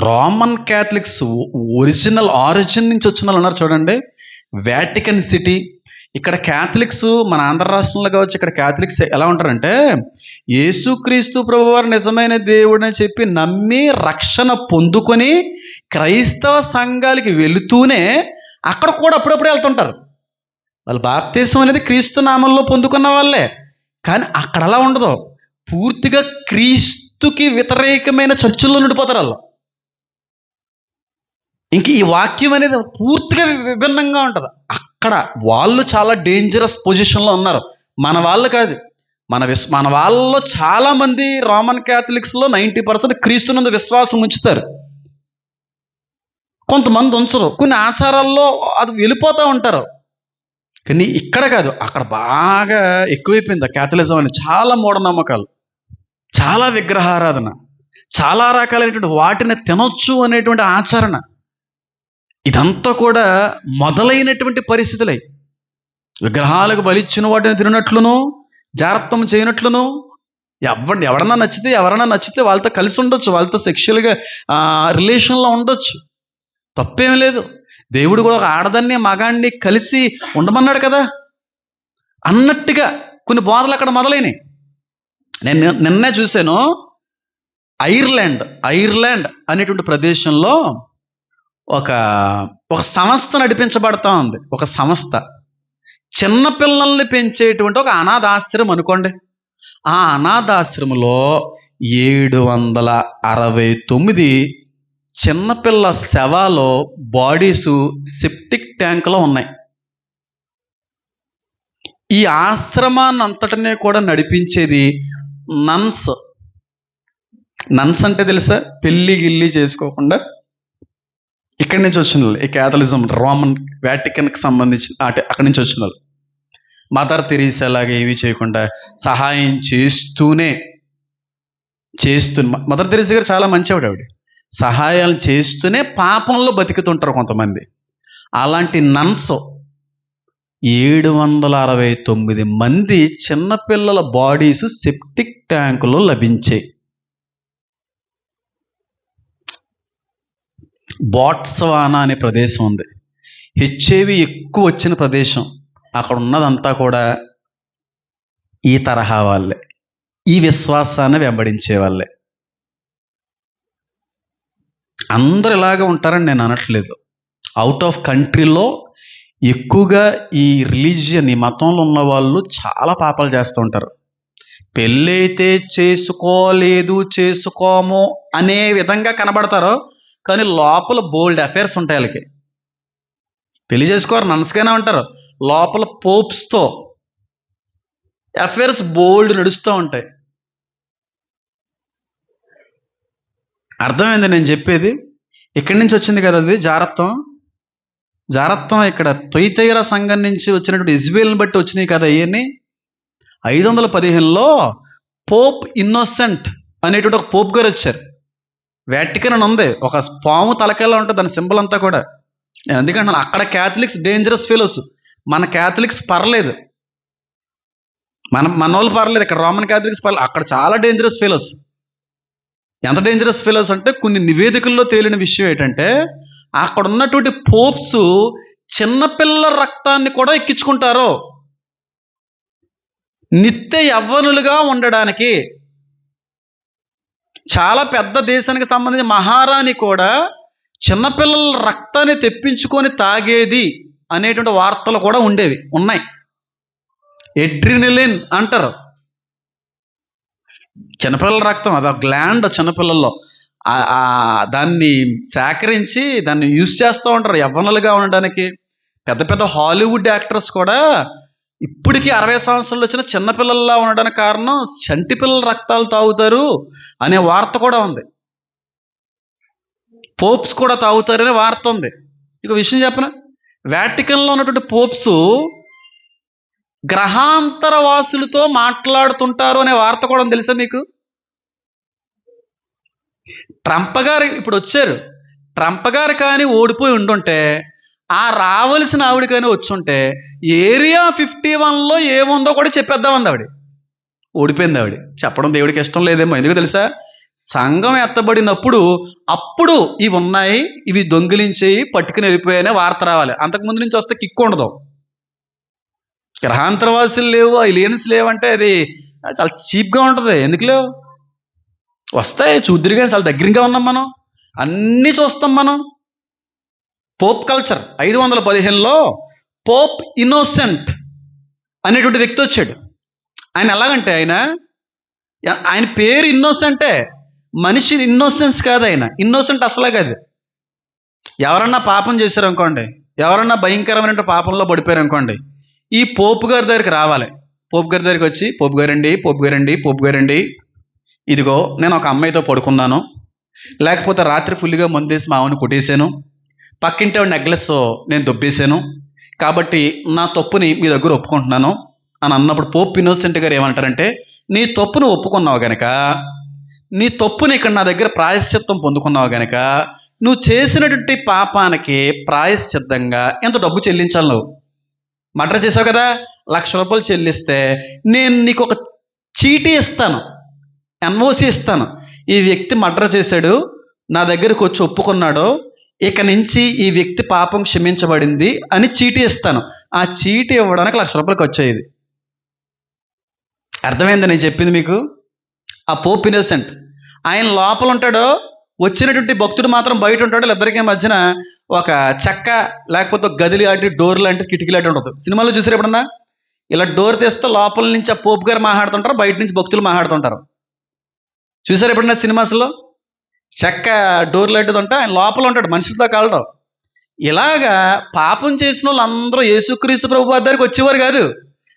రోమన్ క్యాథలిక్స్ ఆరిజిన్ నుంచి వచ్చిన వాళ్ళు ఉన్నారు చూడండి, వాటికన్ సిటీ. ఇక్కడ క్యాథలిక్స్ మన ఆంధ్ర రాష్ట్రంలో కావచ్చు, ఇక్కడ క్యాథలిక్స్ ఎలా ఉంటారంటే యేసుక్రీస్తు ప్రభువారు నిజమైన దేవుడు అని చెప్పి నమ్మి రక్షణ పొందుకొని క్రైస్తవ సంఘాలకి వెళుతూనే అక్కడ కూడా అప్పుడప్పుడు వెళ్తుంటారు. వాళ్ళు బాప్తిసం అనేది క్రీస్తు నామంలో పొందుకున్న వాళ్ళే, కానీ అక్కడ అలా ఉండదు. పూర్తిగా క్రీస్తుకి వ్యతిరేకమైన చర్చిల్లో ఉండిపోతారు వాళ్ళు. ఇంక ఈ వాక్యం అనేది పూర్తిగా విభిన్నంగా ఉంటుంది. అక్కడ వాళ్ళు చాలా డేంజరస్ పొజిషన్లో ఉన్నారు, మన వాళ్ళు కాదు. మన వాళ్ళలో చాలామంది రోమన్ క్యాథలిక్స్లో 90% క్రీస్తునందు విశ్వాసం ఉంచుతారు, కొంతమంది ఉంచరు. కొన్ని ఆచారాల్లో అది వెళ్ళిపోతూ ఉంటారు. కానీ ఇక్కడ కాదు, అక్కడ బాగా ఎక్కువైపోయింది క్యాథలిజం అని. చాలా మూఢనమ్మకాలు, చాలా విగ్రహారాధన, చాలా రకాలైనటువంటి వాటిని తినొచ్చు అనేటువంటి ఆచరణ. ఇదంతా కూడా మొదలైనటువంటి పరిస్థితులై విగ్రహాలకు బలిచ్చిన వాటిని తినట్లును, జాగ్రత్తం చేయనట్లును. ఎవరన్నా నచ్చితే వాళ్ళతో కలిసి ఉండొచ్చు, వాళ్ళతో సెక్షువల్గా రిలేషన్లో ఉండొచ్చు, తప్పేం లేదు. దేవుడు కూడా ఒక ఆడదాన్ని మగాడిని కలిసి ఉండమన్నాడు కదా అన్నట్టుగా కొన్ని బోధలు అక్కడ మొదలైనవి. నేను నిన్నే చూశాను, ఐర్లాండ్ అనేటువంటి ప్రదేశంలో ఒక సంస్థ నడిపించబడతా ఉంది. ఒక సంస్థ చిన్నపిల్లల్ని పెంచేటువంటి ఒక అనాథాశ్రమం అనుకోండి. ఆ అనాథాశ్రమంలో 769 చిన్నపిల్ల శవాలు బాడీసు సెప్టిక్ ట్యాంకులో ఉన్నాయి. ఈ ఆశ్రమాన్ని అంతటినే కూడా నడిపించేది నన్స్. నన్స్ అంటే తెలుసా? పెళ్లి గిల్లి చేసుకోకుండా ఇక్కడి నుంచి వచ్చిన వాళ్ళు. ఈ క్యాథలిజం రోమన్ వాటికన్కి సంబంధించిన అక్కడి నుంచి వచ్చిన వాళ్ళు. మదర్ తెరీసా లాగా ఏమీ చేయకుండా సహాయం చేస్తూ మదర్ తెరీసా గారు చాలా మంచివాడు. ఆవిడ సహాయాలు చేస్తూనే పాపంలో బతుకుతుంటారు కొంతమంది. అలాంటి నన్స్ 769 మంది చిన్నపిల్లల బాడీస్ సెప్టిక్ ట్యాంకులో లభించాయి. బోట్స్వానా అనే ప్రదేశం ఉంది. హెచ్ఐవి ఎక్కువ వచ్చిన ప్రదేశం. అక్కడ ఉన్నదంతా కూడా ఈ తరహా వాళ్ళే, ఈ విశ్వాసాన్ని వెంబడించే వాళ్ళే. అందరు ఇలాగే ఉంటారని నేను అనట్లేదు. అవుట్ ఆఫ్ కంట్రీలో ఎక్కువగా ఈ రిలీజియన్, ఈ మతంలో ఉన్న వాళ్ళు చాలా పాపాలు చేస్తూ ఉంటారు. పెళ్ళైతే చేసుకోము అనే విధంగా కనబడతారు, కానీ లోపల బోల్డ్ అఫైర్స్ ఉంటాయి వాళ్ళకి. పెళ్లి చేసుకోరు, నన్స్గానే ఉంటారు, లోపల పోప్స్తో అఫైర్స్ బోల్డ్ నడుస్తూ ఉంటాయి. అర్థమైంది నేను చెప్పేది? ఇక్కడి నుంచి వచ్చింది కదా అది జారత్వం ఇక్కడ తొయితైర సంఘం నుంచి వచ్చినటువంటి ఇజ్బేల్ని బట్టి వచ్చినాయి కదా. ఇవన్నీ 515లో పోప్ ఇన్నోసెంట్ అనేటువంటి ఒక పోప్ గారు వచ్చారు. వాటికన్ అని ఉంది, ఒక పాము తలకాయలా ఉంటుంది దాని సింబల్ అంతా కూడా. నేను ఎందుకంటే అక్కడ క్యాథలిక్స్ డేంజరస్ ఫెలోస్, మన క్యాథలిక్స్ పర్లేదు, మన వాళ్ళు పర్లేదు. ఇక్కడ రోమన్ క్యాథలిక్స్ పర్లేదు, అక్కడ చాలా డేంజరస్ ఫెలోస్. ఎంత డేంజరస్ ఫెలోస్ అంటే కొన్ని నివేదికల్లో తేలిన విషయం ఏంటంటే అక్కడ ఉన్నటువంటి పోప్స్ చిన్నపిల్లల రక్తాన్ని కూడా ఎక్కించుకుంటారు నిత్య యవ్వనులుగా ఉండడానికి. చాలా పెద్ద దేశానికి సంబంధించిన మహారాణి కూడా చిన్నపిల్లల రక్తాన్ని తెప్పించుకొని తాగేది అనేటువంటి వార్తలు కూడా ఉన్నాయి. ఎడ్రినలిన్ అంటారు చిన్నపిల్లల రక్తం, అది గ్లాండ్ చిన్నపిల్లల్లో. దాన్ని సేకరించి దాన్ని యూజ్ చేస్తూ ఉంటారు యవ్వనులుగా ఉండడానికి. పెద్ద పెద్ద హాలీవుడ్ యాక్టర్స్ కూడా ఇప్పటికీ 60 సంవత్సరాలు వచ్చిన చిన్నపిల్లల్లా ఉండడానికి కారణం చంటి పిల్లల రక్తాలు తాగుతారు అనే వార్త కూడా ఉంది. పోప్స్ కూడా తాగుతారనే వార్త ఉంది. ఇక విషయం చెప్పనా, వాటికన్లో ఉన్నటువంటి పోప్స్ గ్రహాంతర వాసులతో మాట్లాడుతుంటారు అనే వార్త కూడా ఉంది. తెలుసా మీకు? ట్రంప్ గారు ఇప్పుడు వచ్చారు, ట్రంప్ గారు కానీ ఓడిపోయి ఉండుంటే, ఆ రావలసిన ఆవిడ కానీ వచ్చుంటే ఏరియా 51లో ఏముందో కూడా చెప్పేద్దామంది ఆవిడ. ఓడిపోయింది ఆవిడ. చెప్పడం దేవుడికి ఇష్టం లేదేమో. ఎందుకు తెలుసా? సంఘం ఎత్తబడినప్పుడు అప్పుడు ఇవి ఉన్నాయి, ఇవి దొంగిలించేయి, పట్టుకుని వెళ్ళిపోయాయనే వార్త రావాలి. అంతకుముందు నుంచి వస్తే కిక్కు ఉండదు. గ్రహాంతరవాసులు లేవు, ఎలియన్స్ లేవంటే అది చాలా చీప్గా ఉంటుంది. ఎందుకు లేవు? వస్తాయి, చూద్దరు కానీ చాలా దగ్గరగా ఉన్నాం మనం, అన్నీ చూస్తాం మనం. పోప్ కల్చర్ 515లో పోప్ ఇన్నోసెంట్ అనేటువంటి వ్యక్తి వచ్చాడు. ఆయన ఎలాగంటే ఆయన పేరు ఇన్నోసెంటే, మనిషి ఇన్నోసెన్స్ కాదు. ఆయన ఇన్నోసెంట్ అసలే కాదు. ఎవరన్నా పాపం చేశారనుకోండి, ఎవరన్నా భయంకరమైన పాపంలో పడిపోయారు అనుకోండి, ఈ పోపు గారి దగ్గరికి రావాలి. పోపు గారి దగ్గరికి వచ్చి, పోపు గారండి, ఇదిగో నేను ఒక అమ్మాయితో పడుకున్నాను, లేకపోతే రాత్రి ఫుల్గా మందేసి మా ఆవుని కొట్టేశాను, పక్కింటి నెక్లెస్ నేను దొబ్బేశాను, కాబట్టి నా తప్పుని మీ దగ్గర ఒప్పుకుంటున్నాను అని అన్నప్పుడు పోప్ ఇన్నోసెంట్ గారు ఏమంటారంటే, నీ తప్పును ఒప్పుకున్నావు గనక, నీ తప్పుని ఇక్కడ నా దగ్గర ప్రాయశ్చిత్తం పొందుకున్నావు గనక, నువ్వు చేసినటువంటి పాపానికి ప్రాయశ్చిత్తంగా ఎంత డబ్బు చెల్లించాలి. నువ్వు మర్డర్ చేసావు కదా, 1,00,000 రూపాయలు చెల్లిస్తే నేను నీకు ఒక చీటీ ఇస్తాను, ఎన్ఓసి ఇస్తాను. ఈ వ్యక్తి మర్డర్ చేశాడు, నా దగ్గరకు వచ్చి ఒప్పుకున్నాడు, ఇక నుంచి ఈ వ్యక్తి పాపం క్షమించబడింది అని చీటీ ఇస్తాను. ఆ చీటీ ఇవ్వడానికి 1,00,000 రూపాయలు ఖర్చు అయ్యేది. అర్థమైంది నేను చెప్పింది మీకు? ఆ పోప్ ఇన్నోసెంట్ ఆయన లోపల ఉంటాడో, వచ్చినటువంటి భక్తుడు మాత్రం బయట ఉంటాడో, ఇద్దరికి మధ్యన ఒక చెక్క లేకపోతే ఒక గది లాంటి డోర్ లాంటి కిటికీ లాంటి ఉంటుంది. సినిమాలో చూసారు ఎప్పుడన్నా? ఇలా డోర్ తీస్తే లోపల నుంచి ఆ పోపు గారు మాట్లాడుతుంటారు, బయట నుంచి భక్తులు మాట్లాడుతుంటారు. చూసారు ఎప్పుడన్నా సినిమాస్లో? చెక్క డోర్ లాంటిది ఉంటే ఆయన లోపల ఉంటాడు, మనుషులతో కలడం. ఇలాగా పాపం చేసిన వాళ్ళందరూ యేసుక్రీస్తు ప్రభు వారి దగ్గరికి వచ్చేవారు కాదు.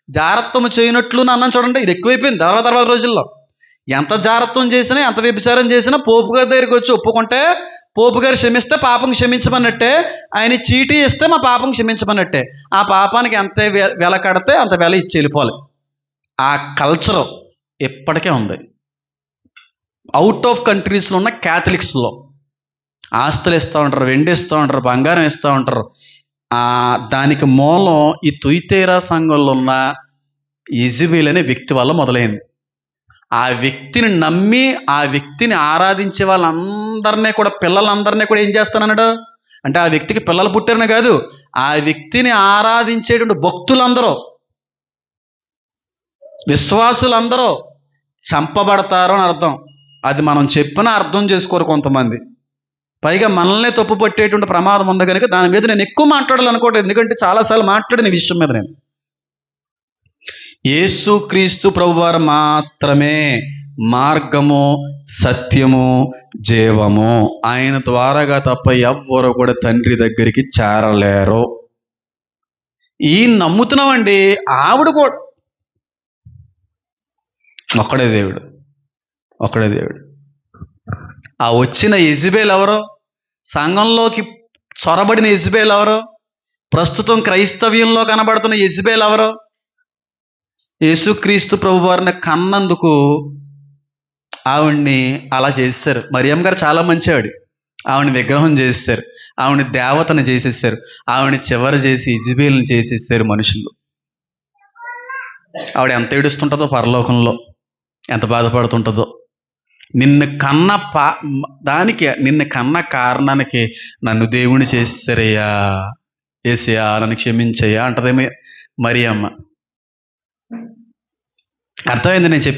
జారత్వం చేయనట్లు అన్నాను చూడండి, ఇది ఎక్కువైపోయింది తర్వాత రోజుల్లో. ఎంత జారత్వం చేసినా, ఎంత వ్యభిచారం చేసినా పోపు గారి దగ్గరికి వచ్చి ఒప్పుకుంటే పోపు గారు క్షమిస్తే పాపం క్షమించమన్నట్టే, ఆయన చీటీ ఇస్తే మా పాపం క్షమించమన్నట్టే. ఆ పాపానికి ఎంత వెల కడితే అంత వెల ఇచ్చి వెళ్ళిపోవాలి. ఆ కల్చరు ఇప్పటికే ఉంది. అవుట్ ఆఫ్ కంట్రీస్లో ఉన్న క్యాథలిక్స్లో ఆస్తులు ఇస్తూ ఉంటారు, వెండి ఇస్తూ ఉంటారు, బంగారం ఇస్తూ ఉంటారు. దానికి మూలం ఈ తుయితేరా సంఘంలో ఉన్న యెజబెల్ అనే వ్యక్తి వల్ల మొదలైంది. ఆ వ్యక్తిని నమ్మి ఆ వ్యక్తిని ఆరాధించే వాళ్ళందరినీ కూడా, పిల్లలందరినీ కూడా ఏం చేస్తానన్నాడు అంటే, ఆ వ్యక్తికి పిల్లలు పుట్టారని కాదు, ఆ వ్యక్తిని ఆరాధించేటువంటి భక్తులందరూ, విశ్వాసులందరూ చంపబడతారు అని అర్థం. అది మనం చెప్పినా అర్థం చేసుకోరు కొంతమంది. పైగా మనల్ని తప్పు పట్టేటువంటి ప్రమాదం ఉంది కనుక దాని మీద నేను ఎక్కువ మాట్లాడాలనుకోవట్లేదు, ఎందుకంటే చాలాసార్లు మాట్లాడిన ఈ విషయం మీద. నేను యేసుక్రీస్తు ప్రభువారు మాత్రమే మార్గము, సత్యము, జీవము. ఆయన ద్వారాగా తప్ప ఎవ్వరూ కూడా తండ్రి దగ్గరికి చేరలేరు. ఈ నమ్ముతున్నామండి. ఆవిడ కూడా ఒక్కడే దేవుడు. ఆ వచ్చిన యెజబెల్ ఎవరో, సంఘంలోకి చొరబడిన యెజబెల్ ఎవరో, ప్రస్తుతం క్రైస్తవ్యంలో కనబడుతున్న యెజబెల్ ఎవరో, యేసుక్రీస్తు ప్రభువారిని కన్నందుకు ఆవిడ్ని అలా చేశారు. మరియమ్మ గారు చాలా మంచివాడు. ఆవిడని విగ్రహం చేసేసారు, ఆవిడని దేవతను చేసేసారు, ఆవిడని చివరి చేసి యెజబెల్ని చేసేసారు మనుషులు. ఆవిడ ఎంత ఏడుస్తుంటుందో పరలోకంలో, ఎంత బాధపడుతుంటుందో. నిన్ను కన్న కారణానికి నన్ను దేవుని చేసేసారయ్యా, ఏసయ్యా నన్ను క్షమించయ్యా అంటదేమో మరియమ్మ. అర్థమైంది నేను చెప్పి